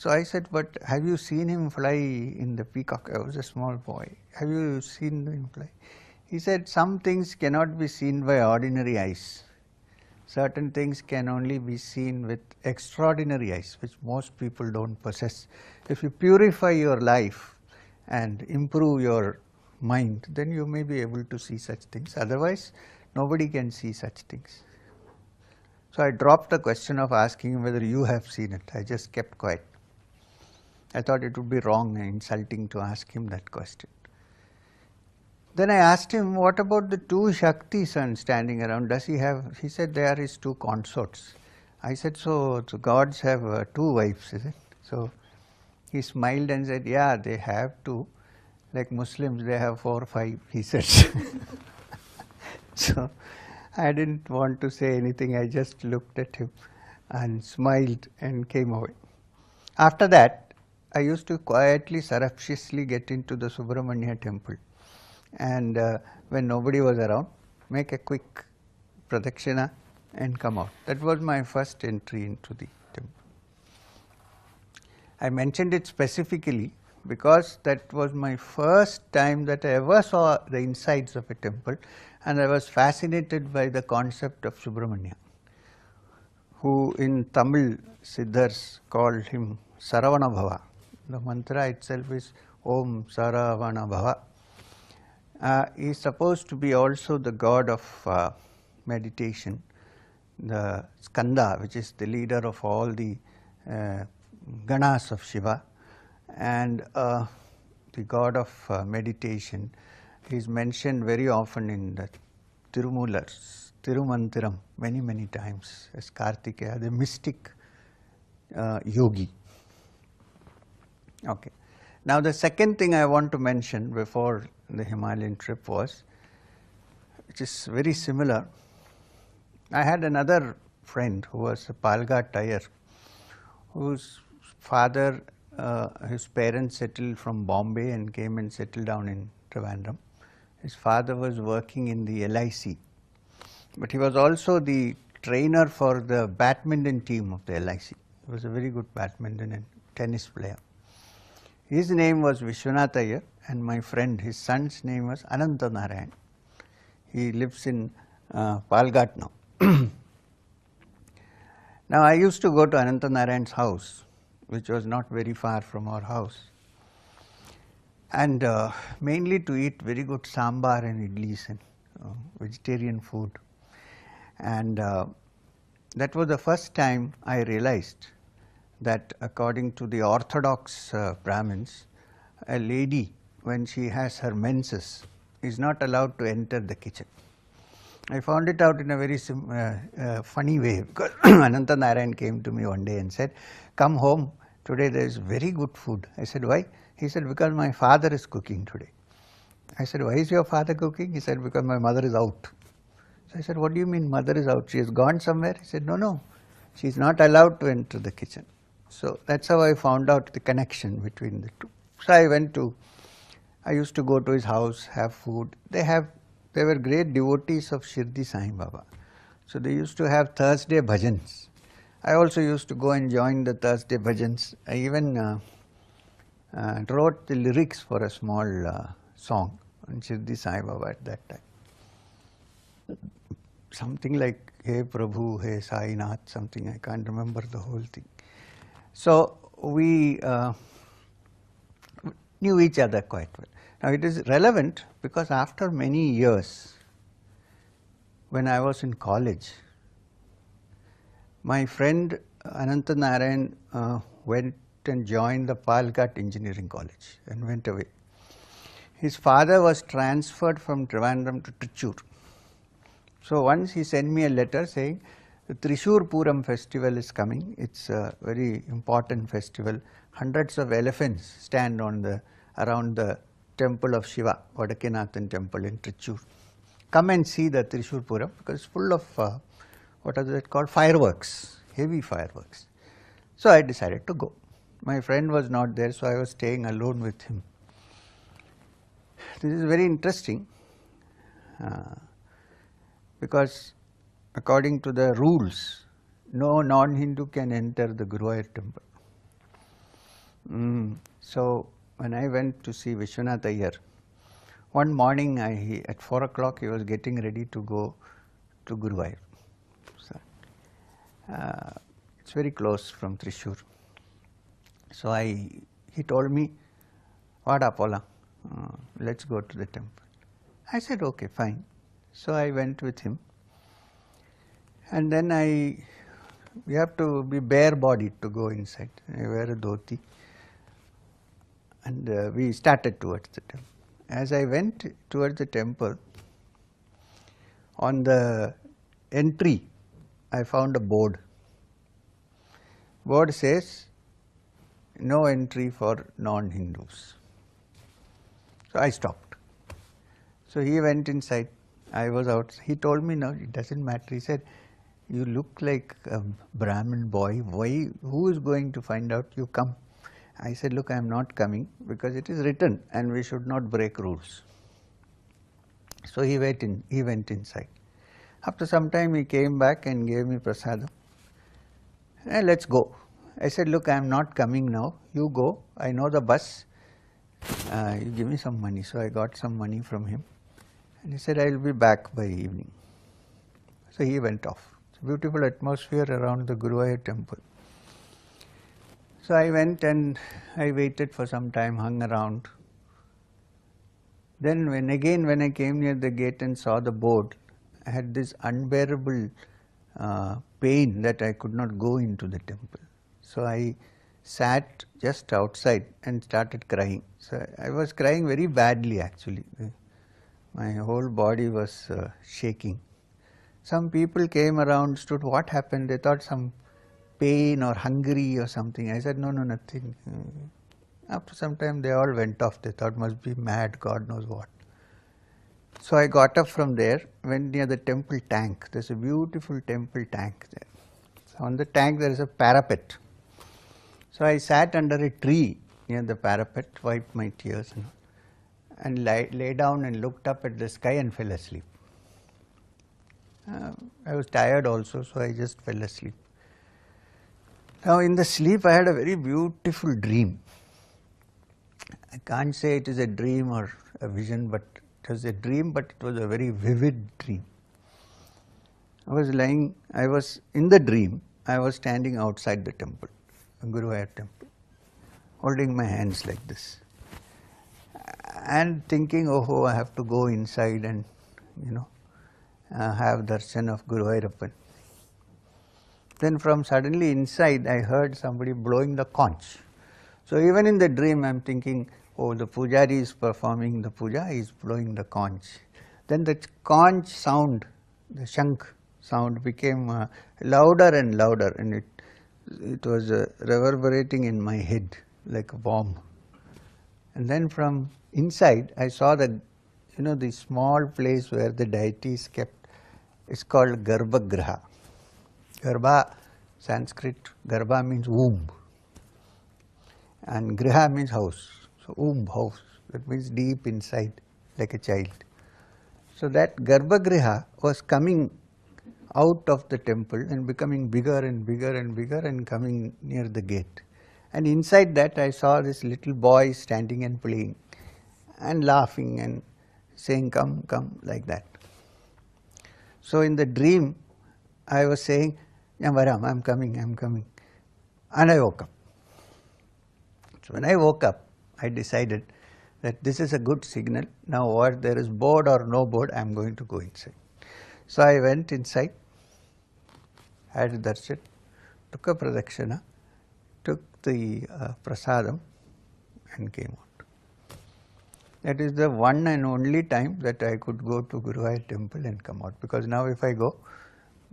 So I said, but have you seen him fly in the peacock? I was a small boy. Have you seen him fly? He said, some things cannot be seen by ordinary eyes. Certain things can only be seen with extraordinary eyes, which most people don't possess. If you purify your life and improve your mind, then you may be able to see such things. Otherwise, nobody can see such things. So I dropped the question of asking him whether you have seen it. I just kept quiet. I thought it would be wrong and insulting to ask him that question. Then I asked him, what about the two Shakti sons standing around? Does he have? He said, they are his two consorts. I said, so the gods have two wives, is it? So he smiled and said, yeah, they have two. Like Muslims, they have 4 or 5, he said. So I didn't want to say anything. I just looked at him and smiled and came away. After that, I used to quietly, surreptitiously get into the Subramanya temple, and when nobody was around, make a quick pradakshina and come out. That was my first entry into the temple. I mentioned it specifically because that was my first time that I ever saw the insides of a temple, and I was fascinated by the concept of Subramanya, who in Tamil Siddhars called him Saravana Bhava. The mantra itself is Om Saravana Bhava. He is supposed to be also the god of meditation, the Skanda, which is the leader of all the Ganas of Shiva, and the god of meditation. He is mentioned very often in the Tirumulars, Tirumantiram, many times as Kartikeya, the mystic yogi. Okay. Now the second thing I want to mention before the Himalayan trip was, which is very similar. I had another friend who was a Palghat Iyer, whose father, his parents settled from Bombay and came and settled down in Trivandrum. His father was working in the LIC, but he was also the trainer for the badminton team of the LIC. He was a very good badminton and tennis player. His name was Vishwanath Iyer, and my friend, his son's name was Ananta Narayan. He lives in Palghat now. Now I used to go to Ananta Narayan's house, which was not very far from our house, and mainly to eat very good sambar and idlis and vegetarian food. And that was the first time I realized that according to the orthodox Brahmins, a lady, when she has her menses, is not allowed to enter the kitchen. I found it out in a very funny way, because Ananta Narayan came to me one day and said, come home, today there is very good food. I said, why? He said, because my father is cooking today. I said, why is your father cooking? He said, because my mother is out. So I said, what do you mean mother is out? She has gone somewhere? He said, no, she is not allowed to enter the kitchen. So that's how I found out the connection between the two. So I used to go to his house, have food. They were great devotees of Shirdi Sai Baba. So they used to have Thursday bhajans. I also used to go and join the Thursday bhajans. I even wrote the lyrics for a small song on Shirdi Sai Baba at that time. Something like, Hey Prabhu, Hey Sai Nath, something, I can't remember the whole thing. So we knew each other quite well. Now it is relevant because after many years, when I was in college, my friend Ananta Narayan went and joined the Palghat Engineering College and went away. His father was transferred from Trivandrum to Trichur. So once he sent me a letter saying, the Trishpuram Festival is coming. It's a very important festival. Hundreds of elephants stand around the temple of Shiva, Vadakenathan temple in Trichur. Come and see the Trishpuram because it's full of, what are they called, fireworks, heavy fireworks. So I decided to go. My friend was not there, so I was staying alone with him. This is very interesting because according to the rules, no non-Hindu can enter the Guruvayur temple. So when I went to see Vishwanath Iyer, one morning at 4 o'clock he was getting ready to go to Guruvayur. So, it's very close from Trishur. So he told me, Vada Pola, let's go to the temple. I said, okay, fine. So I went with him. And then we have to be bare-bodied to go inside. I wear a dhoti. And we started towards the temple. As I went towards the temple, on the entry, I found a board. Board says, no entry for non-Hindus. So I stopped. So he went inside. I was out. He told me, no, it doesn't matter. He said, you look like a Brahmin boy. Why? Who is going to find out? You come. I said, look, I am not coming because it is written and we should not break rules. So he went inside. After some time he came back and gave me prasadam. Let's go. I said, look, I am not coming now. You go. I know the bus. You give me some money. So I got some money from him. And he said, I will be back by evening. So he went off. It's a beautiful atmosphere around the Guruvayur temple. So I went and I waited for some time, hung around. Then when I came near the gate and saw the board, I had this unbearable pain that I could not go into the temple. So I sat just outside and started crying. So I was crying very badly actually. My whole body was shaking. Some people came around, stood, what happened? They thought some pain or hungry or something. I said, no, nothing. After some time they all went off. They thought must be mad, God knows what. So I got up from there, went near the temple tank. There's a beautiful temple tank there. So on the tank there is a parapet. So I sat under a tree near the parapet, wiped my tears and lay down and looked up at the sky and fell asleep. I was tired also, so I just fell asleep. Now in the sleep I had a very beautiful dream. I can't say it is a dream or a vision, but it was a dream, but it was a very vivid dream. In the dream, I was standing outside the temple, the Guruvayur temple, holding my hands like this and thinking, oh, I have to go inside and, have darshan of Guruvayurappan. Then from suddenly inside, I heard somebody blowing the conch. So even in the dream, I am thinking, oh, the pujari is performing the puja, he is blowing the conch. Then the conch sound, the shank sound became louder and louder, and it was reverberating in my head like a bomb. And then from inside, I saw the small place where the deity is kept. It's called Garbhagriha. Garbha, Sanskrit, Garbha means womb. And Griha means house. So womb, house. That means deep inside, like a child. So that Garbhagriha was coming out of the temple and becoming bigger and bigger and bigger and coming near the gate. And inside that I saw this little boy standing and playing and laughing and saying, come, come, like that. So in the dream I was saying, Yamaram, I'm coming. And I woke up. So when I woke up, I decided that this is a good signal. Now what there is board or no board, I am going to go inside. So I went inside, had darshan, took a pradakshana, took the prasadam and came out. That is the one and only time that I could go to Guruvayur temple and come out, because now if I go,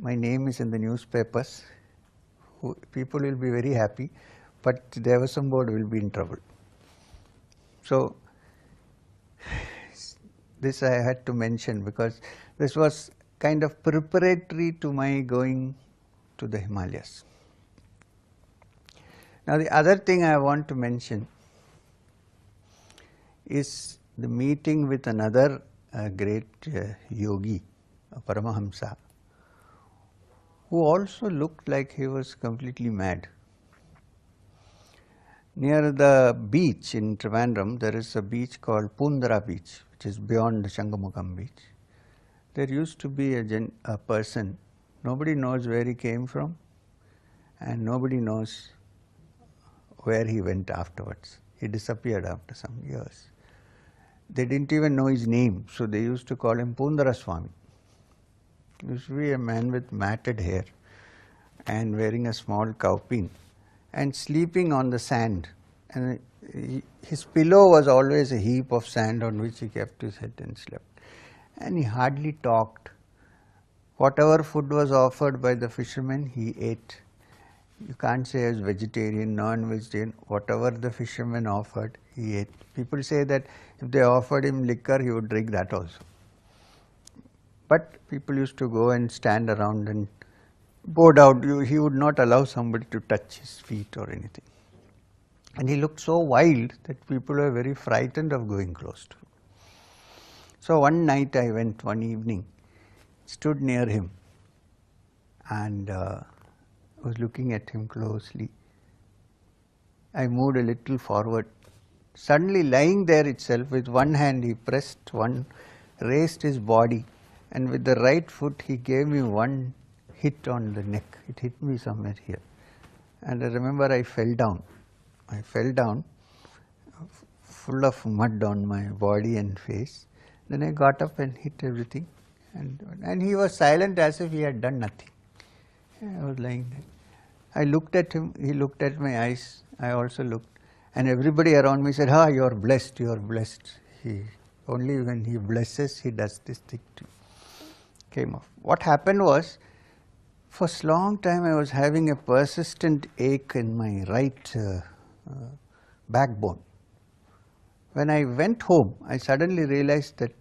my name is in the newspapers, people will be very happy, but the Devasam board will be in trouble. So this I had to mention because this was kind of preparatory to my going to the Himalayas. Now the other thing I want to mention is the meeting with another great yogi, a Paramahamsa, who also looked like he was completely mad. Near the beach in Trivandrum, there is a beach called Pundara Beach, which is beyond the Shangamugam beach. There used to be a person, nobody knows where he came from and nobody knows where he went afterwards. He disappeared after some years. They didn't even know his name, so they used to call him Pundara Swami. He used to be a man with matted hair and wearing a small cowpin and sleeping on the sand, and his pillow was always a heap of sand on which he kept his head and slept. And he hardly talked. Whatever food was offered by the fishermen, he ate. You can't say as vegetarian, non-vegetarian, whatever the fishermen offered, he ate. People say that if they offered him liquor, he would drink that also. But people used to go and stand around and bored out. He would not allow somebody to touch his feet or anything. And he looked so wild that people were very frightened of going close to him. So one night I went, one evening, stood near him and was looking at him closely. I moved a little forward. Suddenly lying there itself, with one hand he pressed one, raised his body, and with the right foot he gave me one hit on the neck. It hit me somewhere here. And I remember I fell down. I fell down full of mud on my body and face. Then I got up and hit everything. And he was silent as if he had done nothing. I was lying there. I looked at him, he looked at my eyes, I also looked. And everybody around me said, you are blessed, you are blessed. Only when he blesses, he does this thing to you. Came off. What happened was, for a long time I was having a persistent ache in my right backbone. When I went home, I suddenly realized that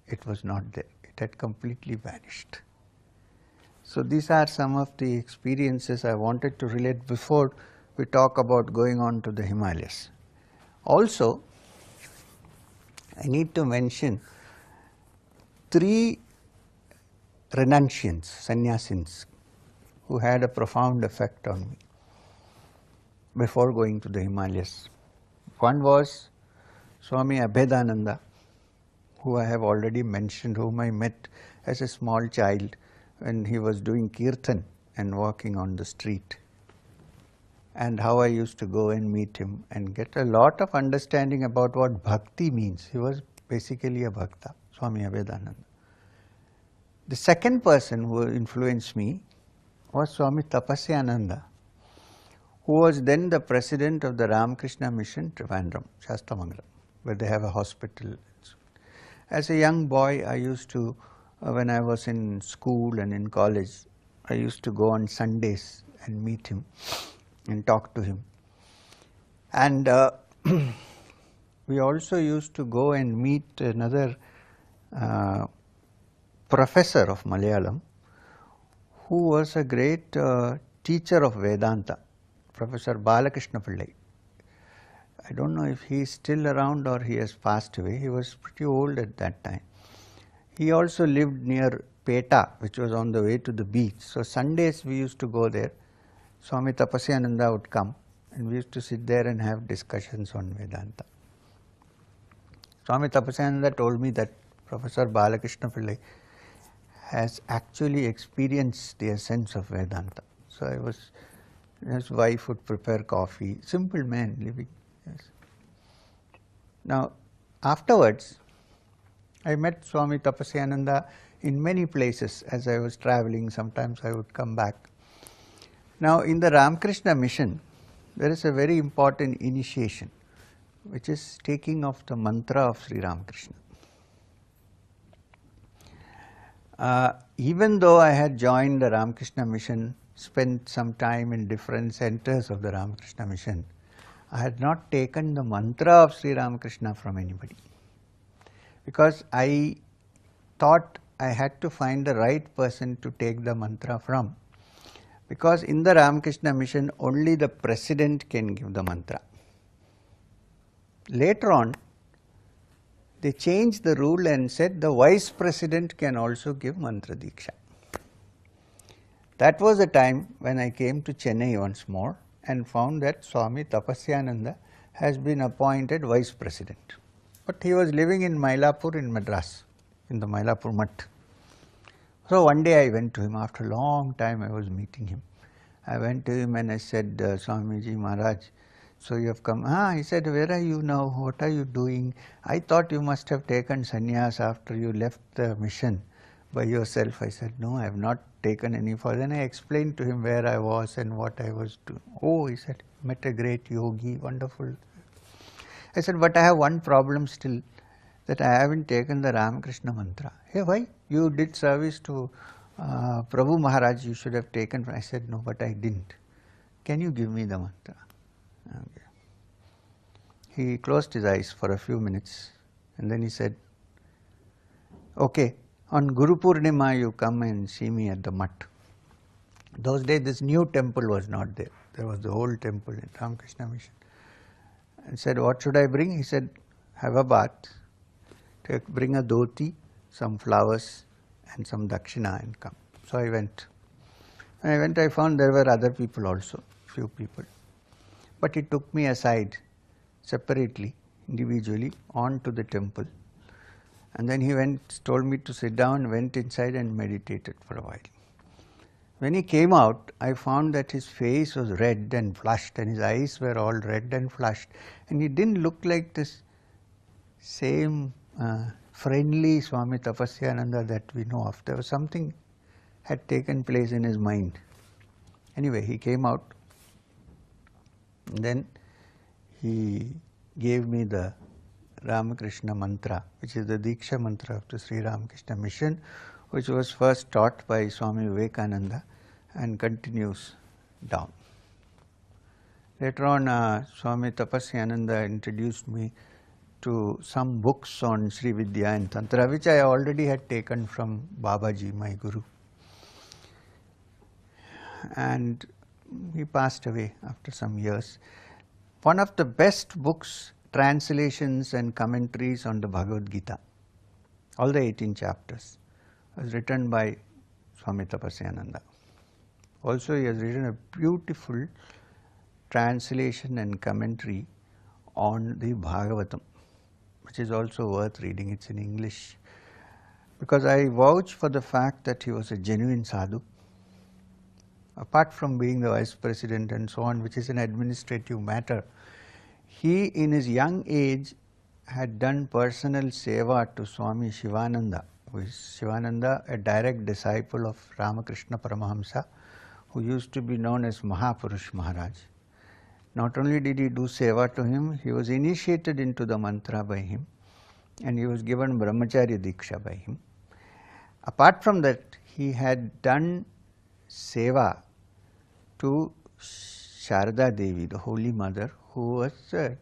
it was not there. It had completely vanished. So these are some of the experiences I wanted to relate before we talk about going on to the Himalayas. Also, I need to mention 3 renunciants, sannyasins, who had a profound effect on me before going to the Himalayas. One was Swami Abhedananda, who I have already mentioned, whom I met as a small child when he was doing kirtan and walking on the street, and how I used to go and meet him and get a lot of understanding about what bhakti means. He was basically a bhakta, Swami Abhedananda. The second person who influenced me was Swami Tapasyananda, who was then the president of the Ramakrishna Mission, Trivandrum, Shastamangalam, where they have a hospital. As a young boy, I used to, when I was in school and in college, I used to go on Sundays and meet him and talk to him. And we also used to go and meet another professor of Malayalam, who was a great teacher of Vedanta, Professor Balakrishna Pillai. I don't know if he is still around or he has passed away. He was pretty old at that time. He also lived near Peta, which was on the way to the beach. So Sundays we used to go there. Swami Tapasyananda would come and we used to sit there and have discussions on Vedanta. Swami Tapasyananda told me that Professor Balakrishna Pillai has actually experienced the essence of Vedanta. So his wife would prepare coffee, simple man living. Yes. Now, afterwards, I met Swami Tapasyananda in many places as I was traveling. Sometimes I would come back. Now, in the Ramakrishna Mission, there is a very important initiation, which is taking of the mantra of Sri Ramakrishna. Even though I had joined the Ramakrishna Mission, spent some time in different centers of the Ramakrishna Mission, I had not taken the mantra of Sri Ramakrishna from anybody, because I thought I had to find the right person to take the mantra from, because in the Ramakrishna Mission only the president can give the mantra. Later on, they changed the rule and said the vice president can also give mantra diksha. That was the time when I came to Chennai once more and found that Swami Tapasyananda has been appointed Vice President. But he was living in Mylapore in Madras, in the Mylapore Mutt. So one day I went to him, after a long time I was meeting him. I went to him and I said, Swamiji Maharaj, so you have come. He said, where are you now? What are you doing? I thought you must have taken sannyas after you left the mission by yourself. I said, no, I have not taken any further. Then I explained to him where I was and what I was doing. Oh, he said, met a great yogi, wonderful. I said, but I have one problem still, that I haven't taken the Ramakrishna mantra. Hey, why? You did service to Prabhu Maharaj, you should have taken. I said, no, but I didn't. Can you give me the mantra? Okay. He closed his eyes for a few minutes and then he said, okay, on Guru Purnima you come and see me at the Mutt. Those days this new temple was not there. There was the old temple in Ramakrishna Mission. And said, what should I bring? He said, have a bath, bring a dhoti, some flowers and some dakshina and come. So I went. When I went, I found there were other people also, few people. But he took me aside separately, individually, on to the temple. And then he told me to sit down, went inside and meditated for a while. When he came out, I found that his face was red and flushed and his eyes were all red and flushed. And he didn't look like this same friendly Swami Tapasyananda that we know of. There was something had taken place in his mind. Anyway, he came out. And then he gave me the Ramakrishna mantra, which is the Diksha mantra of the Sri Ramakrishna Mission, which was first taught by Swami Vivekananda and continues down. Later on, Swami Tapasyananda introduced me to some books on Sri Vidya and Tantra, which I already had taken from Babaji, my Guru. And he passed away after some years. One of the best books, translations and commentaries on the Bhagavad Gita, all the 18 chapters, was written by Swami Tapasyananda. Also, he has written a beautiful translation and commentary on the Bhagavatam, which is also worth reading. It's in English. Because I vouch for the fact that he was a genuine sadhu. Apart from being the vice president and so on, which is an administrative matter, he in his young age had done personal seva to Swami Shivananda, who is Shivananda, a direct disciple of Ramakrishna Paramahamsa, who used to be known as Mahapurush Maharaj. Not only did he do seva to him, he was initiated into the mantra by him and he was given Brahmacharya Diksha by him. Apart from that, he had done seva to Sharda Devi, the Holy Mother, who was a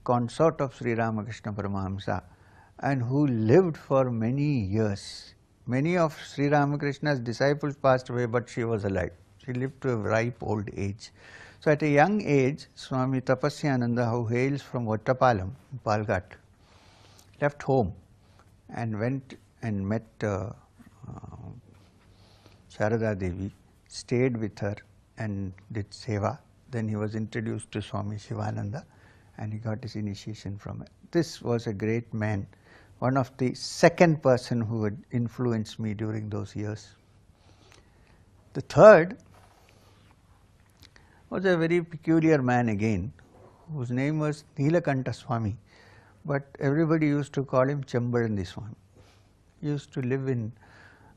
consort of Sri Ramakrishna Paramahamsa and who lived for many years. Many of Sri Ramakrishna's disciples passed away, but she was alive. She lived to a ripe old age. So at a young age, Swami Tapasyananda, who hails from Vattapalam, Palghat, left home and went and met Sharada Devi, stayed with her and did seva. Then he was introduced to Swami Shivananda and he got his initiation from it. This was a great man, one of the second person who had influenced me during those years. The third was a very peculiar man again, whose name was Nilakanta Swami, but everybody used to call him Chambarandi Swami. He used to live in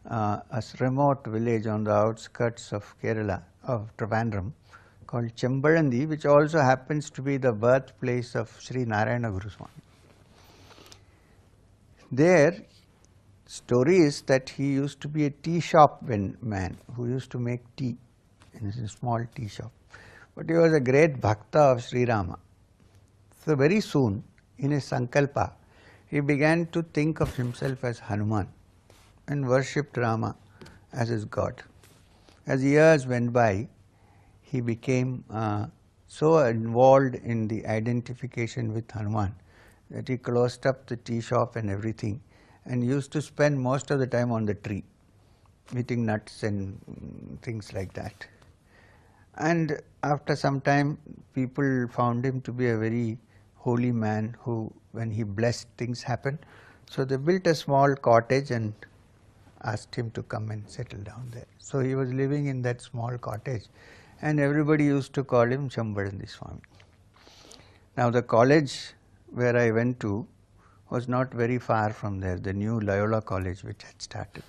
a remote village on the outskirts of Kerala, of Trivandrum, called Chambarandi, which also happens to be the birthplace of Sri Narayana Guru Swami. There, story is that he used to be a tea shop man who used to make tea in a small tea shop. But he was a great bhakta of Sri Rama. So very soon, in his sankalpa, he began to think of himself as Hanuman and worshipped Rama as his god. As years went by, he became so involved in the identification with Hanuman that he closed up the tea shop and everything and used to spend most of the time on the tree, eating nuts and things like that. And after some time, people found him to be a very holy man who, when he blessed, things happened. So they built a small cottage and asked him to come and settle down there. So he was living in that small cottage, and everybody used to call him Chambarandi Swami. Now the college where I went to was not very far from there, the new Loyola College which had started.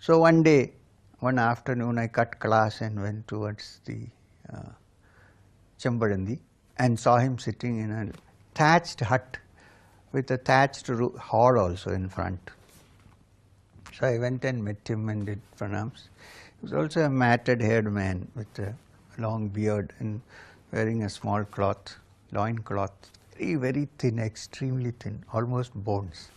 So one day, one afternoon, I cut class and went towards the Chambarandi and saw him sitting in a thatched hut with a thatched hall also in front. So I went and met him and did pranams. He was also a matted haired man with a long beard and wearing a small cloth, loin cloth, very, very thin, extremely thin, almost bones.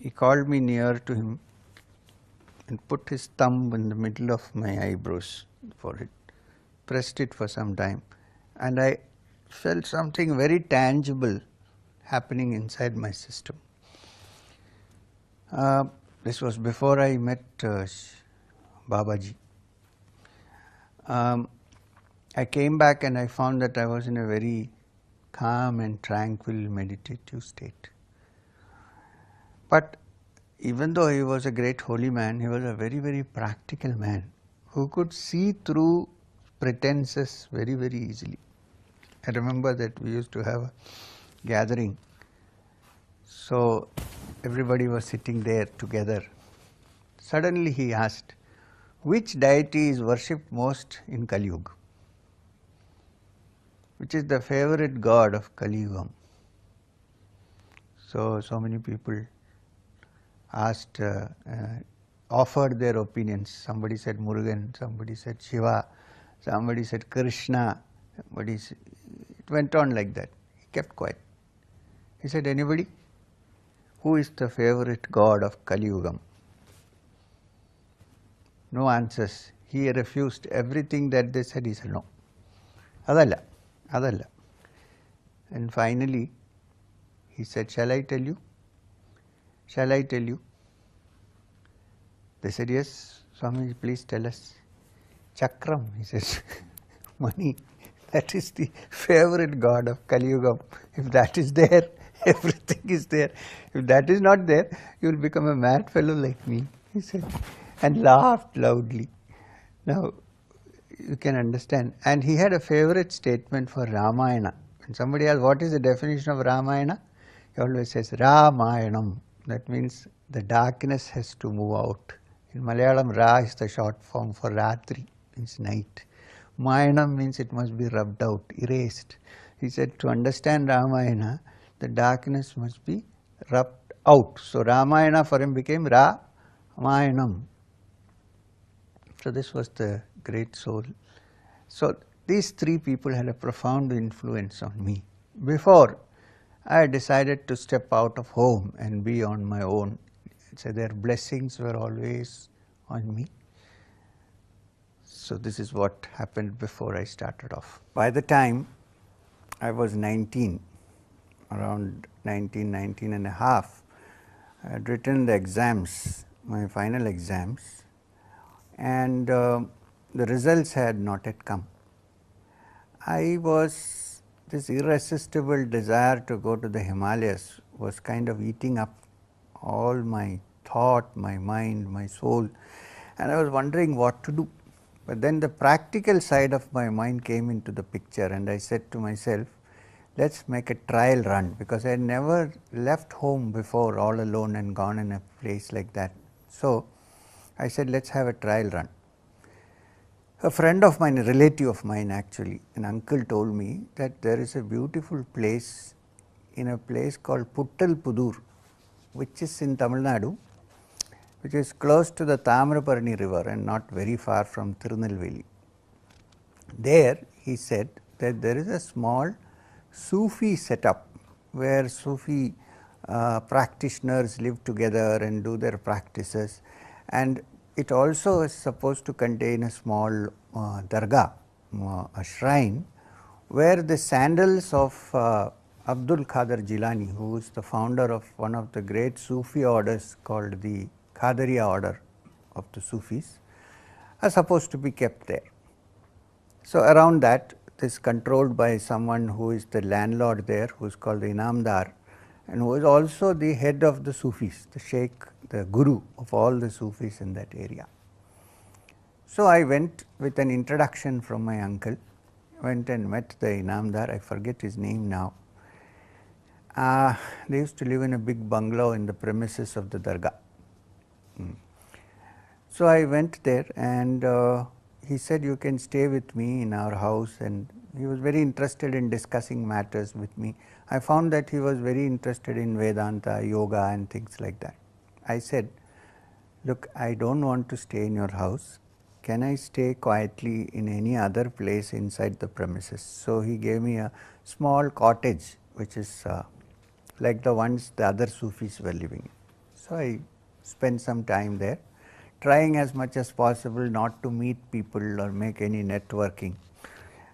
He called me near to him and put his thumb in the middle of my eyebrows, forehead, pressed it for some time, and I felt something very tangible happening inside my system. This was before I met Babaji. I came back and I found that I was in a very calm and tranquil meditative state. But even though he was a great holy man, he was a very, very practical man who could see through pretenses very, very easily. I remember that we used to have a gathering. So everybody was sitting there together. Suddenly he asked, which deity is worshipped most in Kali Yuga? Which is the favorite god of Kali Yuga? So many people asked, offered their opinions. Somebody said Murugan, somebody said Shiva, somebody said Krishna, it went on like that. He kept quiet. He said, anybody? Who is the favorite god of Kali Yuga? No answers. He refused everything that they said. He said, no. Adalla, adalla. And finally, he said, shall I tell you? Shall I tell you? They said, yes, Swami, please tell us. Chakram, he says, money, that is the favorite god of Kali Yuga. If that is there, everything is there. If that is not there, you will become a mad fellow like me, he said, and laughed loudly. Now, you can understand. And he had a favorite statement for Ramayana. When somebody asks, what is the definition of Ramayana? He always says, Ramayanam. That means the darkness has to move out. In Malayalam, Ra is the short form for Ratri, means night. Mayanam means it must be rubbed out, erased. He said to understand Ramayana, the darkness must be rubbed out. So Ramayana for him became Ramayanam. So this was the great soul. So these three people had a profound influence on me. Before I decided to step out of home and be on my own, so their blessings were always on me. So this is what happened before I started off. By the time I was 19, around 19 and a half, I had written the exams, my final exams, and the results had not yet come. This irresistible desire to go to the Himalayas was kind of eating up all my thought, my mind, my soul, and I was wondering what to do. But then the practical side of my mind came into the picture, and I said to myself, let's make a trial run, because I had never left home before all alone and gone in a place like that. So I said, let's have a trial run. A friend of mine, a relative of mine actually, an uncle told me that there is a beautiful place in a place called Puttalpudur, which is in Tamil Nadu, which is close to the Tamraparni river and not very far from Tirunelveli. There, he said that there is a small Sufi setup where Sufi practitioners live together and do their practices, and it also is supposed to contain a small dargah, a shrine, where the sandals of Abdul Qadir Jilani, who is the founder of one of the great Sufi orders called the Qadiriya order of the Sufis, are supposed to be kept there. So around that this controlled by someone who is the landlord there, who is called the Inamdar, and who is also the head of the Sufis, the Sheikh, the Guru of all the Sufis in that area. So I went with an introduction from my uncle, went and met the Inamdar, I forget his name now. They used to live in a big bungalow in the premises of the Dargah. So I went there, and he said, you can stay with me in our house, and he was very interested in discussing matters with me. I found that he was very interested in Vedanta, yoga and things like that. I said, look, I don't want to stay in your house. Can I stay quietly in any other place inside the premises? So he gave me a small cottage, which is like the ones the other Sufis were living in. So I spent some time there, trying as much as possible not to meet people or make any networking,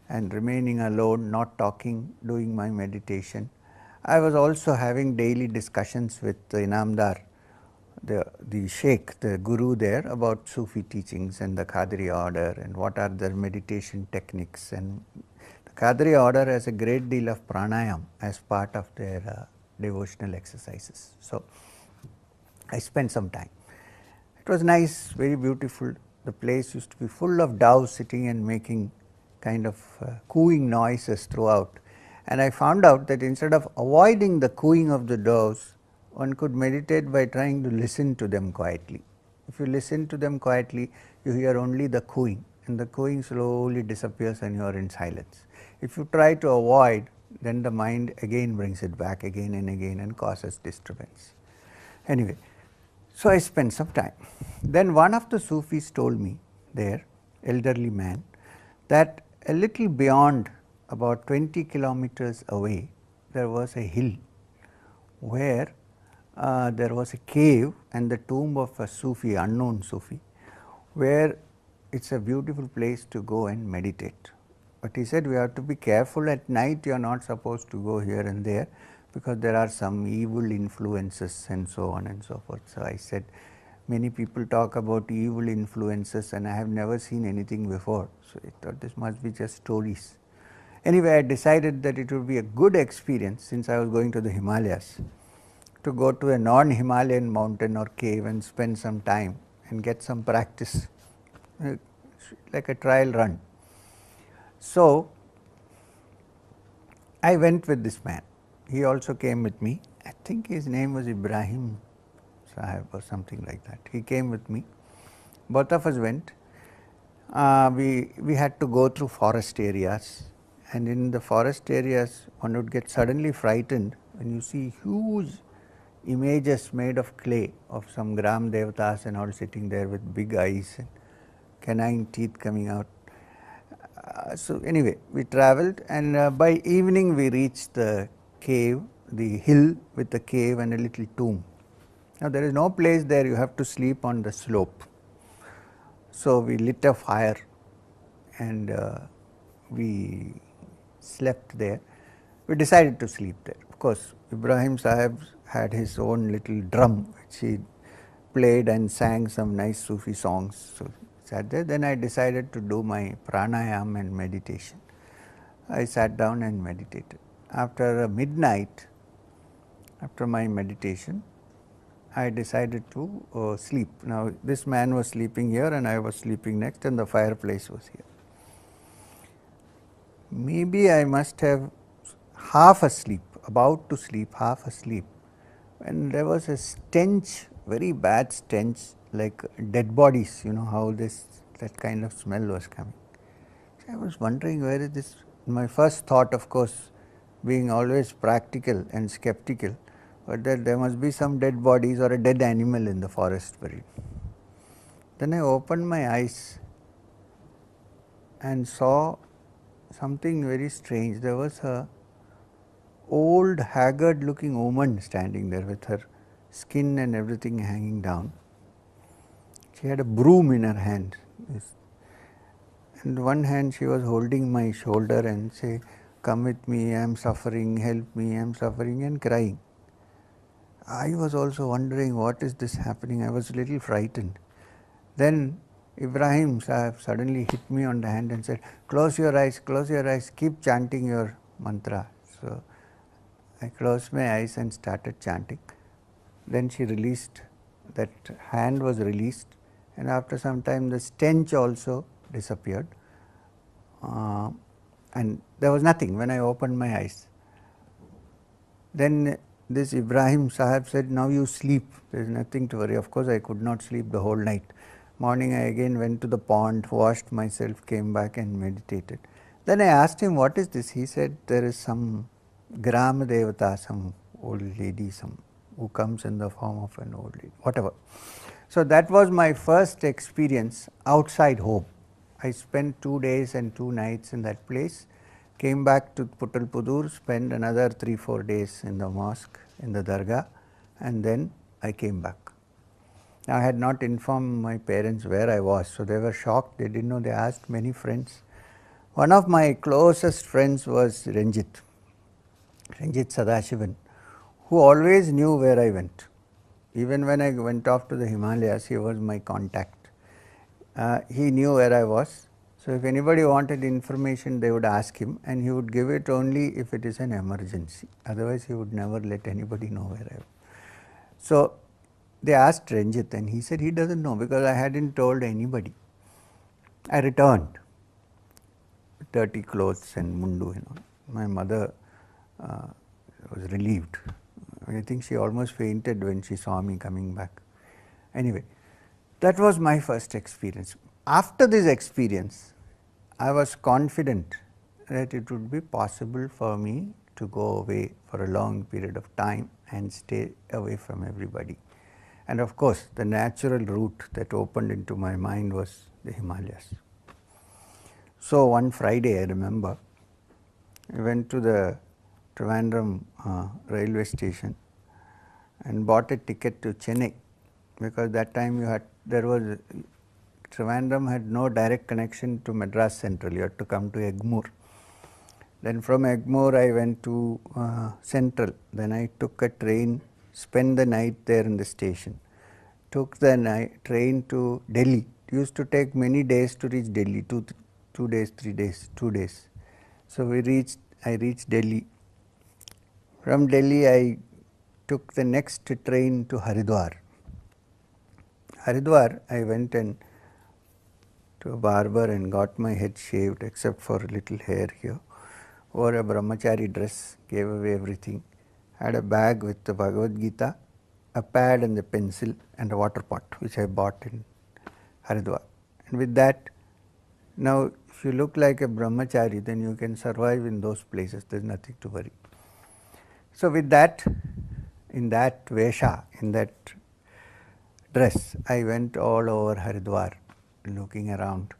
and remaining alone, not talking, doing my meditation. I was also having daily discussions with the Inamdar, the Sheikh, the Guru there, about Sufi teachings and the Qadri order and what are their meditation techniques. And the Qadri order has a great deal of pranayam as part of their devotional exercises. So I spent some time. It was nice, very beautiful. The place used to be full of doves sitting and making kind of cooing noises throughout. And I found out that instead of avoiding the cooing of the doves, one could meditate by trying to listen to them quietly. If you listen to them quietly, you hear only the cooing, and the cooing slowly disappears and you are in silence. If you try to avoid, then the mind again brings it back again and again and causes disturbance. Anyway, so I spent some time. Then one of the Sufis told me there, elderly man, that a little beyond, about 20 kilometers away, there was a hill where there was a cave and the tomb of a Sufi, unknown Sufi, where it's a beautiful place to go and meditate. But he said, we have to be careful at night, you are not supposed to go here and there, because there are some evil influences and so on and so forth. So I said, many people talk about evil influences and I have never seen anything before. So I thought this must be just stories. Anyway, I decided that it would be a good experience, since I was going to the Himalayas, to go to a non-Himalayan mountain or cave and spend some time and get some practice, like a trial run. So I went with this man. He also came with me. I think his name was Ibrahim Sahib or something like that. He came with me. Both of us went. We had to go through forest areas, and in the forest areas one would get suddenly frightened when you see huge images made of clay of some gram devatas and all sitting there with big eyes and canine teeth coming out. So anyway, we travelled, and by evening we reached the cave, the hill with the cave and a little tomb. Now there is no place there, you have to sleep on the slope. So we lit a fire and we slept there. We decided to sleep there. Of course, Ibrahim Sahib had his own little drum which he played and sang some nice Sufi songs. So sat there. Then I decided to do my pranayam and meditation. I sat down and meditated. After midnight, after my meditation, I decided to sleep. Now this man was sleeping here and I was sleeping next, and the fireplace was here. Maybe I must have half asleep, about to sleep, half asleep, and there was a stench, very bad stench, like dead bodies, you know how that kind of smell was coming. So I was wondering, where is this? My first thought, of course, being always practical and skeptical, but that there must be some dead bodies or a dead animal in the forest buried. Then I opened my eyes and saw something very strange. There was a old haggard looking woman standing there with her skin and everything hanging down. She had a broom in her hand. In one hand she was holding my shoulder and say, come with me, I am suffering, help me, I am suffering, and crying. I was also wondering, what is this happening? I was a little frightened. Then Ibrahim Sahib suddenly hit me on the hand and said, close your eyes, keep chanting your mantra. So I closed my eyes and started chanting. Then she released, that hand was released, and after some time the stench also disappeared. And there was nothing when I opened my eyes. Then this Ibrahim Sahib said, now you sleep, there is nothing to worry. Of course, I could not sleep the whole night. Morning I again went to the pond, washed myself, came back and meditated. Then I asked him, what is this? He said, there is some Gram Devata, some old lady, some who comes in the form of an old lady, whatever. So that was my first experience outside home. I spent 2 days and 2 nights in that place, came back to Puttalpuzhur, spent another 3-4 days in the mosque, in the dargah, and then I came back. I had not informed my parents where I was, so they were shocked. They didn't know. They asked many friends. One of my closest friends was Ranjit Sadashivan, who always knew where I went. Even when I went off to the Himalayas, he was my contact. He knew where I was. So if anybody wanted information, they would ask him, and he would give it only if it is an emergency. Otherwise, he would never let anybody know where I was. So they asked Ranjit, and he said he doesn't know because I hadn't told anybody. I returned, dirty clothes and mundu, My mother was relieved. I think she almost fainted when she saw me coming back. Anyway, that was my first experience. After this experience, I was confident that it would be possible for me to go away for a long period of time and stay away from everybody. And of course, the natural route that opened into my mind was the Himalayas. So one Friday, I remember, I went to the Trivandrum railway station and bought a ticket to Chennai, because that time Trivandrum had no direct connection to Madras Central. You had to come to Egmore. Then from Egmore I went to Central. Then I took a train, spent the night there in the station. Took the train to Delhi. It used to take many days to reach Delhi, 2 days, 3 days, 2 days. So I reached Delhi. From Delhi I took the next train to Haridwar. Haridwar, I went to a barber and got my head shaved except for a little hair here. Wore a brahmachari dress, gave away everything. Had a bag with the Bhagavad Gita, a pad and a pencil and a water pot which I bought in Haridwar. And with that, now if you look like a brahmachari, then you can survive in those places. There is nothing to worry. So with that, in that vesha, in that dress, I went all over Haridwar, looking around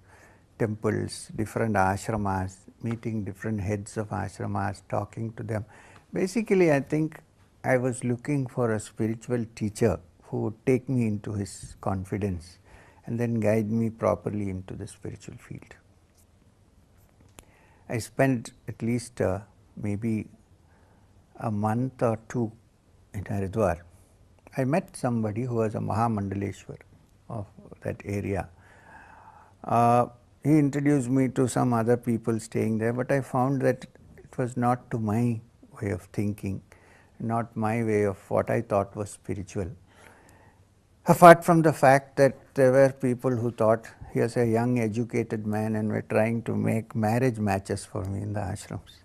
temples, different ashramas, meeting different heads of ashramas, talking to them. Basically, I think I was looking for a spiritual teacher who would take me into his confidence and then guide me properly into the spiritual field. I spent at least maybe a month or 2 in Haridwar. I met somebody who was a Mahamandaleshwar of that area. He introduced me to some other people staying there, but I found that it was not to my way of thinking, not my way of what I thought was spiritual. Apart from the fact that there were people who thought he was a young educated man and were trying to make marriage matches for me in the ashrams.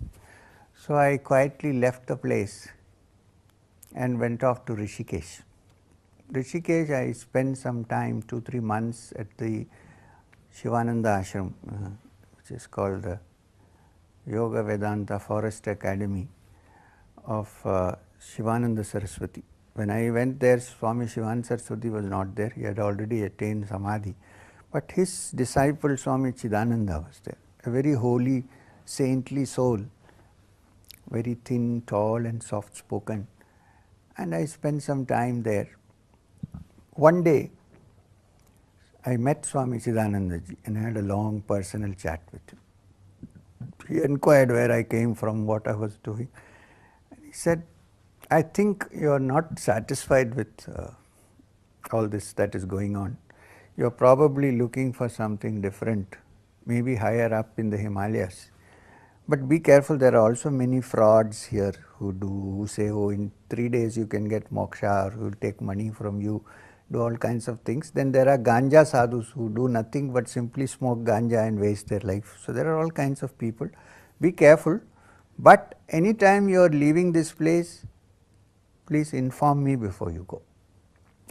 So I quietly left the place and went off to Rishikesh. Rishikesh, I spent some time, 2-3 months at the Shivananda Ashram, which is called the Yoga Vedanta Forest Academy of Shivananda Saraswati. When I went there, Swami Shivananda Saraswati was not there. He had already attained Samadhi. But his disciple Swami Chidananda was there, a very holy, saintly soul, very thin, tall and soft spoken. And I spent some time there. One day, I met Swami Chidanandaji and I had a long personal chat with him. He inquired where I came from, what I was doing. And he said, I think you are not satisfied with all this that is going on. you're probably looking for something different, maybe higher up in the Himalayas. But be careful, there are also many frauds here who say, oh, in 3 days you can get moksha, or who will take money from you, do all kinds of things. Then there are ganja sadhus who do nothing but simply smoke ganja and waste their life. So there are all kinds of people. Be careful. But anytime you are leaving this place, please inform me before you go.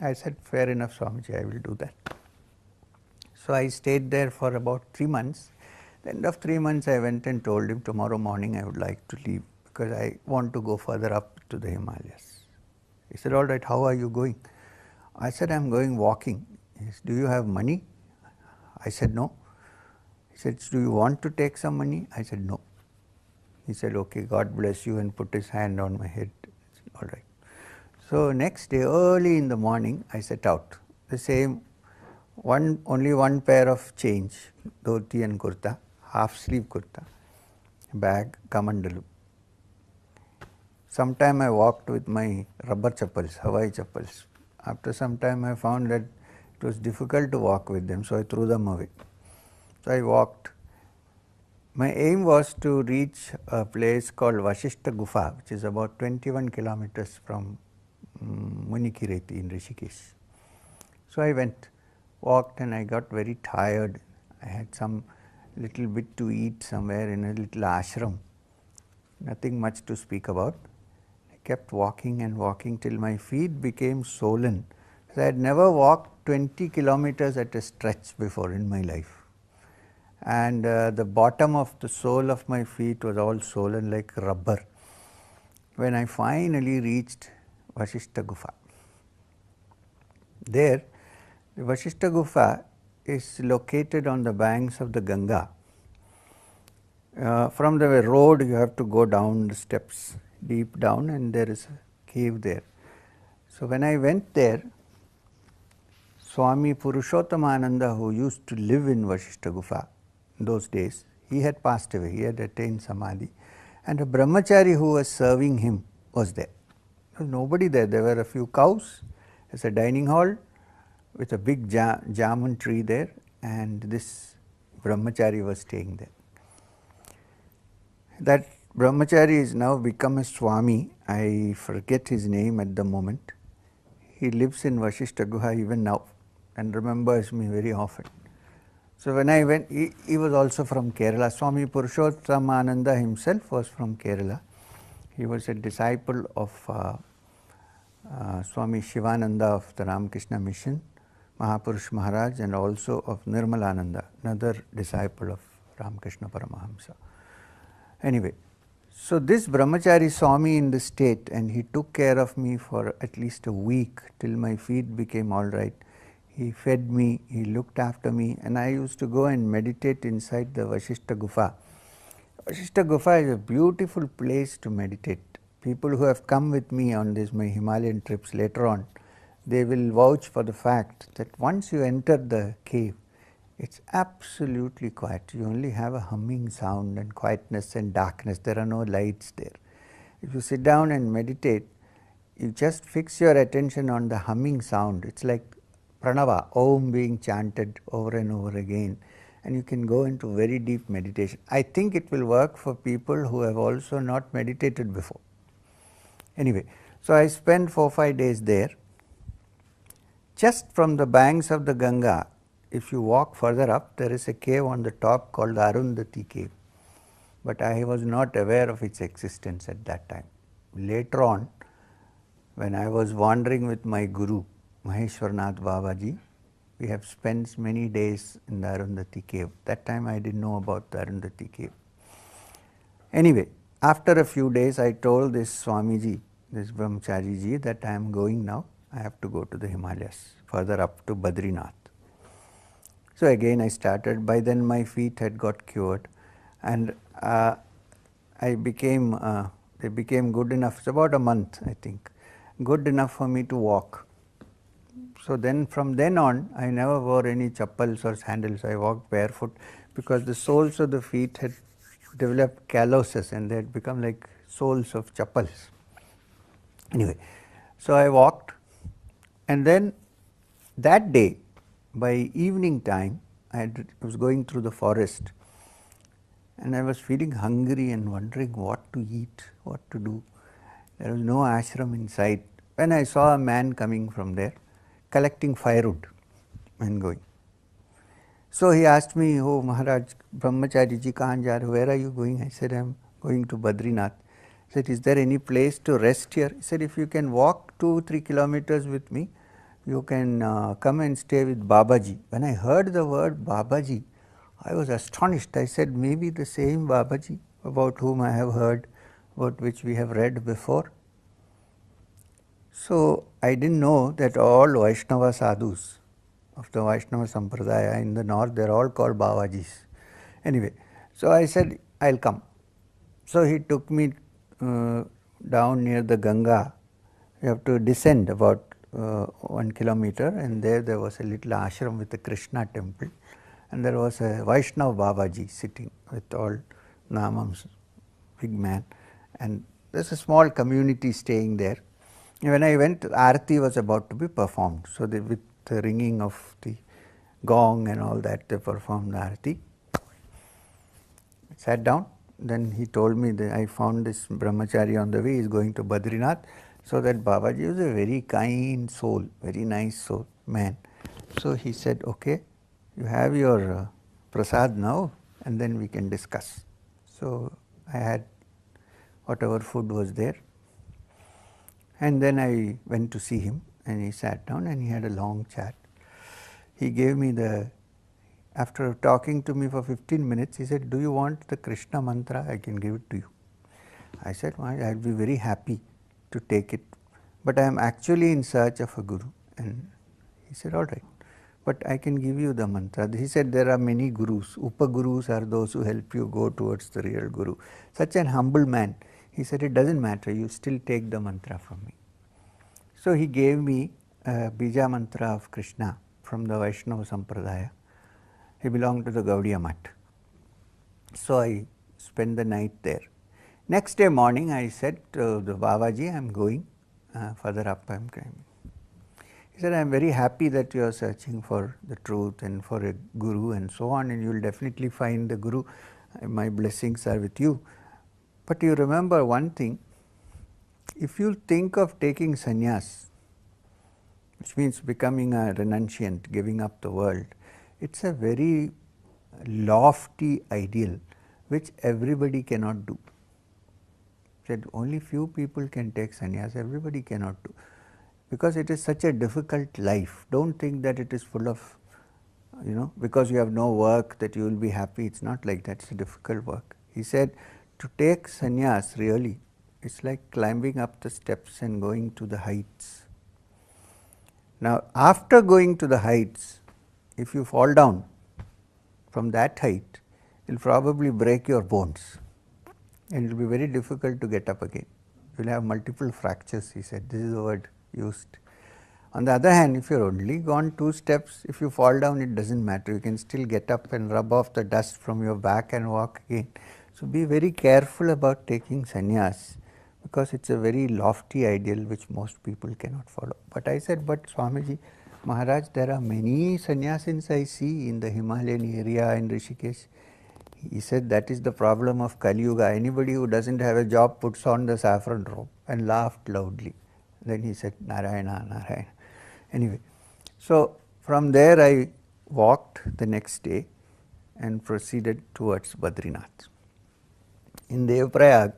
I said, fair enough, Swamiji, I will do that. So I stayed there for about 3 months. At the end of 3 months, I went and told him, tomorrow morning I would like to leave because I want to go further up to the Himalayas. He said, all right, how are you going? I said, I'm going walking. He said, do you have money? I said, no. He said, do you want to take some money? I said, no. He said, okay, God bless you, and put his hand on my head. I said, all right. So next day, early in the morning, I set out. The same, only one pair of change, dhoti and kurta, half sleeve kurta, bag, kamandalu. Sometime I walked with my rubber chappals, Hawaii chappals. After some time I found that it was difficult to walk with them, so I threw them away. So I walked. My aim was to reach a place called Vashishta Gufa, which is about 21 kilometers from Munikireti in Rishikesh. So I went, walked, and I got very tired. I had some little bit to eat somewhere in a little ashram, nothing much to speak about. I kept walking and walking till my feet became swollen. So I had never walked 20 kilometers at a stretch before in my life. And the bottom of the sole of my feet was all swollen like rubber. When I finally reached Vashishta Gufa. There, the Vashishta Gufa is located on the banks of the Ganga. From the road you have to go down the steps, deep down, and there is a cave there. So when I went there, Swami Purushothamananda, who used to live in Vashishta Gufa in those days, he had passed away, he had attained Samadhi, and a brahmachari who was serving him was there. There was nobody there. There were a few cows. There's a dining hall with a big jamun tree there, and this brahmachari was staying there. That brahmachari is now become a Swami. I forget his name at the moment. He lives in Vashishta Guha even now and remembers me very often. So when I went, he was also from Kerala. Swami Purushothamananda himself was from Kerala. He was a disciple of Swami Shivananda of the Ramakrishna Mission, Mahapurush Maharaj, and also of Nirmalananda, another disciple of Ramakrishna Paramahamsa. Anyway, so this brahmachari saw me in the state, and he took care of me for at least a week till my feet became all right. He fed me, he looked after me, and I used to go and meditate inside the Vashishta Gufa. Vashishta Gufa is a beautiful place to meditate. People who have come with me on my Himalayan trips later on, they will vouch for the fact that once you enter the cave, it's absolutely quiet. You only have a humming sound and quietness and darkness. There are no lights there. If you sit down and meditate, you just fix your attention on the humming sound. It's like pranava, Om being chanted over and over again, and you can go into very deep meditation. I think it will work for people who have also not meditated before. Anyway, so I spent 4 or 5 days there. Just from the banks of the Ganga, if you walk further up, there is a cave on the top called the Arundhati cave. But I was not aware of its existence at that time. Later on, when I was wandering with my guru, Maheshwarnath Babaji, we have spent many days in the Arundhati cave. That time I didn't know about the Arundhati cave. Anyway, after a few days I told this Swamiji, this Brahmachari ji, that I am going now. I have to go to the Himalayas, further up to Badrinath. So again I started. By then my feet had got cured, and they became good enough. It's about a month, I think, good enough for me to walk. So then from then on, I never wore any chappals or sandals. I walked barefoot because the soles of the feet had developed calluses and they had become like soles of chappals. Anyway, so I walked, and then that day by evening time, I was going through the forest and I was feeling hungry and wondering what to eat, what to do. There was no ashram in sight. When I saw a man coming from there, collecting firewood and going. So he asked me, "Oh Maharaj, Brahmachari ji kahan ja rahe ho? Where are you going?" I said, "I am going to Badrinath." He said, "Is there any place to rest here?" He said, "If you can walk 2-3 kilometers with me, you can come and stay with Babaji." When I heard the word Babaji, I was astonished. I said, "Maybe the same Babaji about whom I have heard, about which we have read before." So I didn't know that all Vaishnava sadhus of the Vaishnava Sampradaya in the north, they are all called Babajis. Anyway, so I said, "I'll come." So he took me down near the Ganga. You have to descend about 1 kilometer, and there was a little ashram with a Krishna temple, and there was a Vaishnava Babaji sitting with all namams, big man, and there's a small community staying there. When I went, Aarti was about to be performed. So with the ringing of the gong and all that, they performed the Aarti. I sat down. Then he told me that I found this brahmachari on the way. He is going to Badrinath. So that Babaji was a very kind soul, very nice soul, man. So he said, "Okay, you have your prasad now, and then we can discuss." So I had whatever food was there. And then I went to see him, and he sat down and he had a long chat. He gave me after talking to me for 15 minutes, he said, "Do you want the Krishna mantra? I can give it to you." I said, "Well, I'll be very happy to take it, but I am actually in search of a guru." And he said, "All right, but I can give you the mantra." He said, "There are many gurus. Upagurus are those who help you go towards the real guru." Such an humble man. He said, "It doesn't matter, you still take the mantra from me." So he gave me a Bija mantra of Krishna from the Vaishnava Sampradaya. He belonged to the Gaudiya Math. So I spent the night there. Next day morning, I said to the Babaji, "I am going further up, I am climbing." He said, "I am very happy that you are searching for the truth and for a guru and so on, and you will definitely find the guru. My blessings are with you. But you remember one thing, if you think of taking sannyas, which means becoming a renunciant, giving up the world, it's a very lofty ideal which everybody cannot do." Said only few people can take sannyas, everybody cannot do, because it is such a difficult life. Don't think that it is full of, because you have no work that you will be happy. It's not like that. It's a difficult work. He said to take sannyas really, it's like climbing up the steps and going to the heights. Now after going to the heights, if you fall down from that height, it will probably break your bones and it will be very difficult to get up again. You will have multiple fractures, he said. This is the word used. On the other hand, if you are only gone 2 steps, if you fall down, it doesn't matter. You can still get up and rub off the dust from your back and walk again. So be very careful about taking sannyas, because it's a very lofty ideal which most people cannot follow. But I said, "But Swamiji, Maharaj, there are many sannyasins I see in the Himalayan area in Rishikesh." He said, "That is the problem of Kali Yuga. Anybody who doesn't have a job puts on the saffron robe," and laughed loudly. Then he said, "Narayana, Narayana." Anyway, so from there I walked the next day and proceeded towards Badrinath. In Devprayag,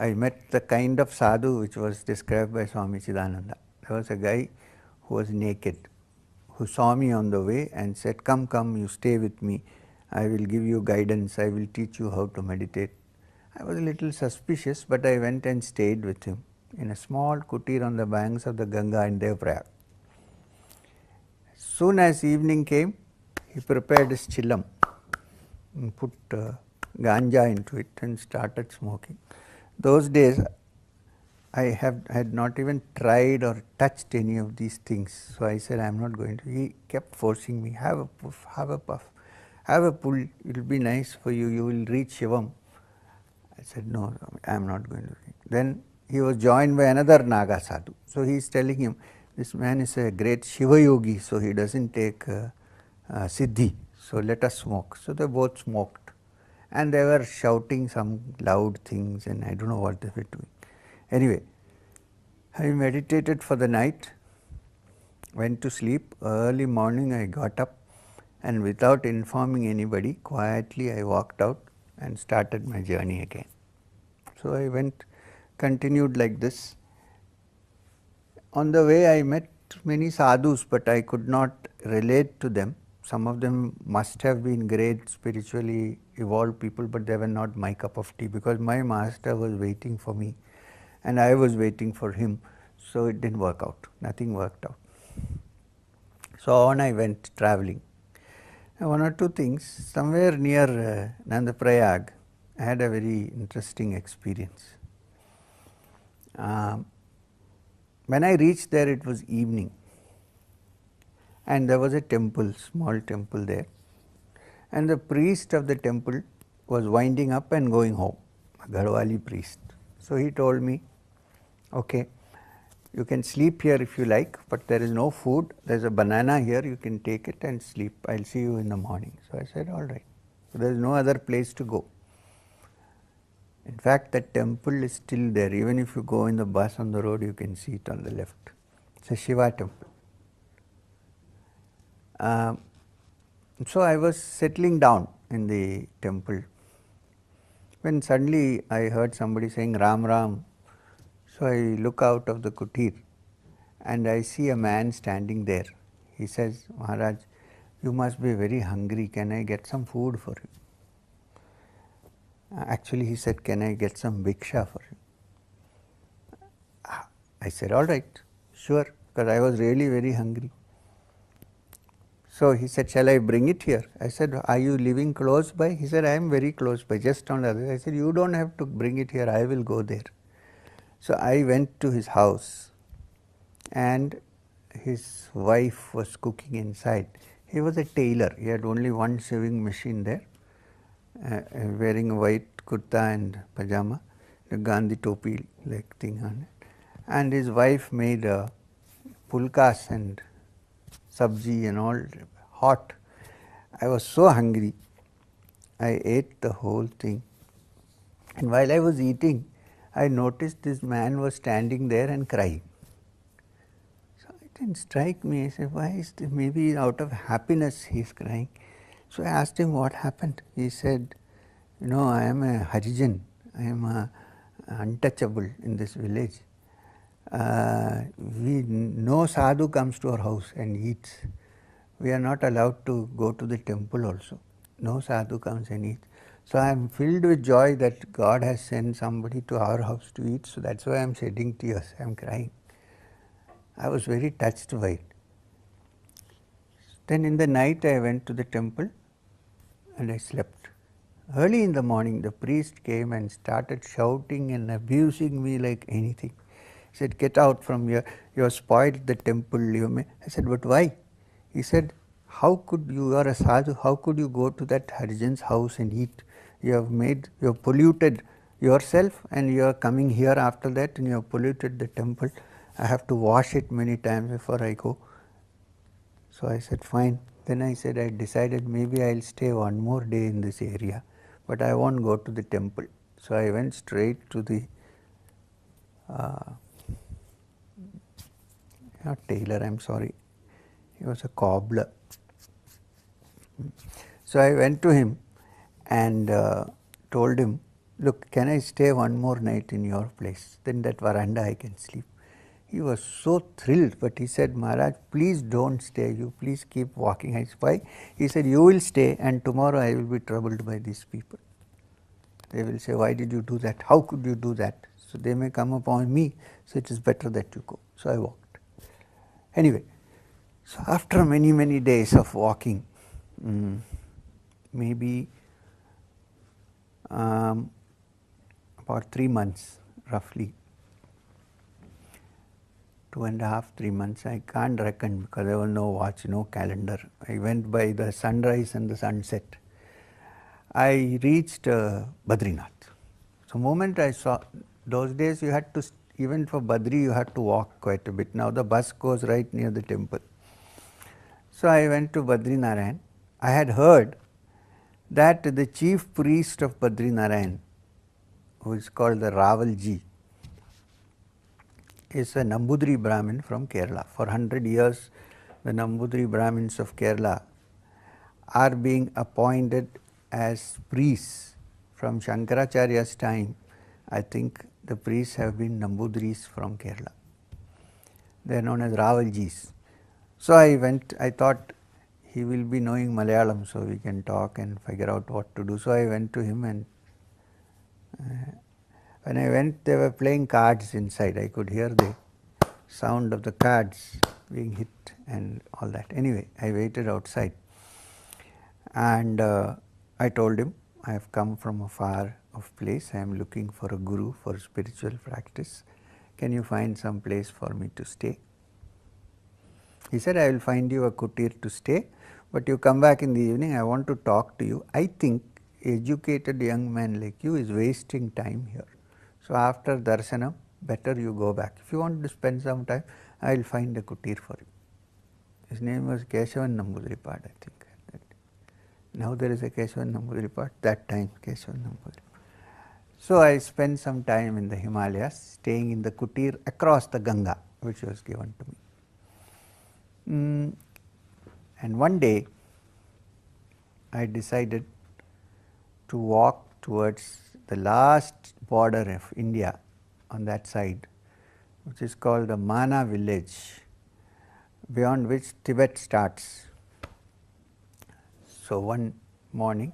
I met the kind of sadhu which was described by Swami Chidananda. There was a guy who was naked, who saw me on the way and said, "Come, come, you stay with me. I will give you guidance. I will teach you how to meditate." I was a little suspicious, but I went and stayed with him in a small kutir on the banks of the Ganga in Devprayag. As soon as evening came, he prepared his chillam and put ganja into it and started smoking. Those days, I had not even tried or touched any of these things. So I said, "I am not going to." He kept forcing me, "Have a puff, have a puff, have a pull, it will be nice for you, you will reach Shivam." I said, "No, I am not going to." Then he was joined by another Naga sadhu. So he is telling him, this man is a great Shiva yogi, so he doesn't take siddhi, so let us smoke. So they both smoked, and they were shouting some loud things, and I don't know what they were doing. Anyway, I meditated for the night, went to sleep. Early morning I got up, and without informing anybody, quietly I walked out and started my journey again. So I went, continued like this. On the way I met many sadhus, but I could not relate to them. Some of them must have been great spiritually evolved people, but they were not my cup of tea, because my master was waiting for me and I was waiting for him. So it didn't work out, nothing worked out. So on I went traveling. And one or two things, somewhere near Nandaprayag, I had a very interesting experience. When I reached there, it was evening, and there was a temple, small temple there, and the priest of the temple was winding up and going home, a Garhwali priest. So he told me, okay, you can sleep here if you like, but there is no food. There's a banana here, you can take it and sleep. I'll see you in the morning. So I said, all right. So there is no other place to go. In fact, that temple is still there. Even if you go in the bus on the road, you can see it on the left. It's a Shiva temple. So I was settling down in the temple, when suddenly I heard somebody saying Ram Ram. So I look out of the kutir and I see a man standing there. He says, Maharaj, you must be very hungry. Can I get some food for you? Actually, he said, can I get some bhiksha for you? I said, all right, sure, because I was really very hungry. So he said, shall I bring it here? I said, are you living close by? He said, I am very close by, just on the other side. I said, you don't have to bring it here, I will go there. So I went to his house, and his wife was cooking inside. He was a tailor, he had only one sewing machine there, wearing a white kurta and pajama, the Gandhi topi like thing on it. And his wife made pulkas and sabji and all hot. I was so hungry, I ate the whole thing. And while I was eating, I noticed this man was standing there and crying. So it didn't strike me. I said, why is this? Maybe out of happiness he is crying. So I asked him what happened. He said, you know, I am a Harijan, I am untouchable in this village. No sadhu comes to our house and eats. We are not allowed to go to the temple also. No sadhu comes and eats. So I am filled with joy that God has sent somebody to our house to eat. So that's why I am shedding tears. I am crying. I was very touched by it. Then in the night I went to the temple and I slept. Early in the morning the priest came and started shouting and abusing me like anything. He said, get out from here, you have spoiled the temple. I said, but why? He said, how could you are a sadhu, how could you go to that Harijan's house and eat? You have polluted yourself and you are coming here after that and you have polluted the temple. I have to wash it many times before I go. So I said, fine. Then I said, I decided maybe I will stay one more day in this area, but I won't go to the temple. So I went straight to the not tailor, I am sorry, he was a cobbler. So I went to him and told him, look, can I stay one more night in your place? Then that veranda I can sleep. He was so thrilled, but he said, Maharaj, please don't stay, you please keep walking. I said, why? He said, you will stay and tomorrow I will be troubled by these people. They will say, why did you do that? How could you do that? So they may come upon me, so it is better that you go. So I walked. Anyway, so after many days of walking, maybe about 3 months roughly, 2.5, 3 months, I can't reckon because there was no watch, no calendar. I went by the sunrise and the sunset. I reached Badrinath. So moment I saw, those days you had to even for Badri you had to walk quite a bit. Now the bus goes right near the temple. So I went to Badrinarayan. I had heard that the chief priest of Badrinarayan, who is called the Ravalji, is a Nambudri Brahmin from Kerala. For 100 years, the Nambudri Brahmins of Kerala are being appointed as priests. From Shankaracharya's time, I think the priests have been Nambudris from Kerala. They are known as Ravaljis. So I went, I thought he will be knowing Malayalam, so we can talk and figure out what to do. So I went to him, and when I went, they were playing cards inside. I could hear the sound of the cards being hit and all that. Anyway, I waited outside, and I told him, I have come from a far off place. I am looking for a guru for spiritual practice. Can you find some place for me to stay? He said, I will find you a kutir to stay, but you come back in the evening. I want to talk to you. I think educated young man like you is wasting time here. So after darshanam, better you go back. If you want to spend some time, I will find a kutir for you. His name was Keshavan Nambudripad, I think. Now there is a Keshavan Nambudripad, that time Keshavan Nambudripad. So I spent some time in the Himalayas, staying in the kutir across the Ganga, which was given to me. And one day I decided to walk towards the last border of India on that side, which is called the Mana village, beyond which Tibet starts. So one morning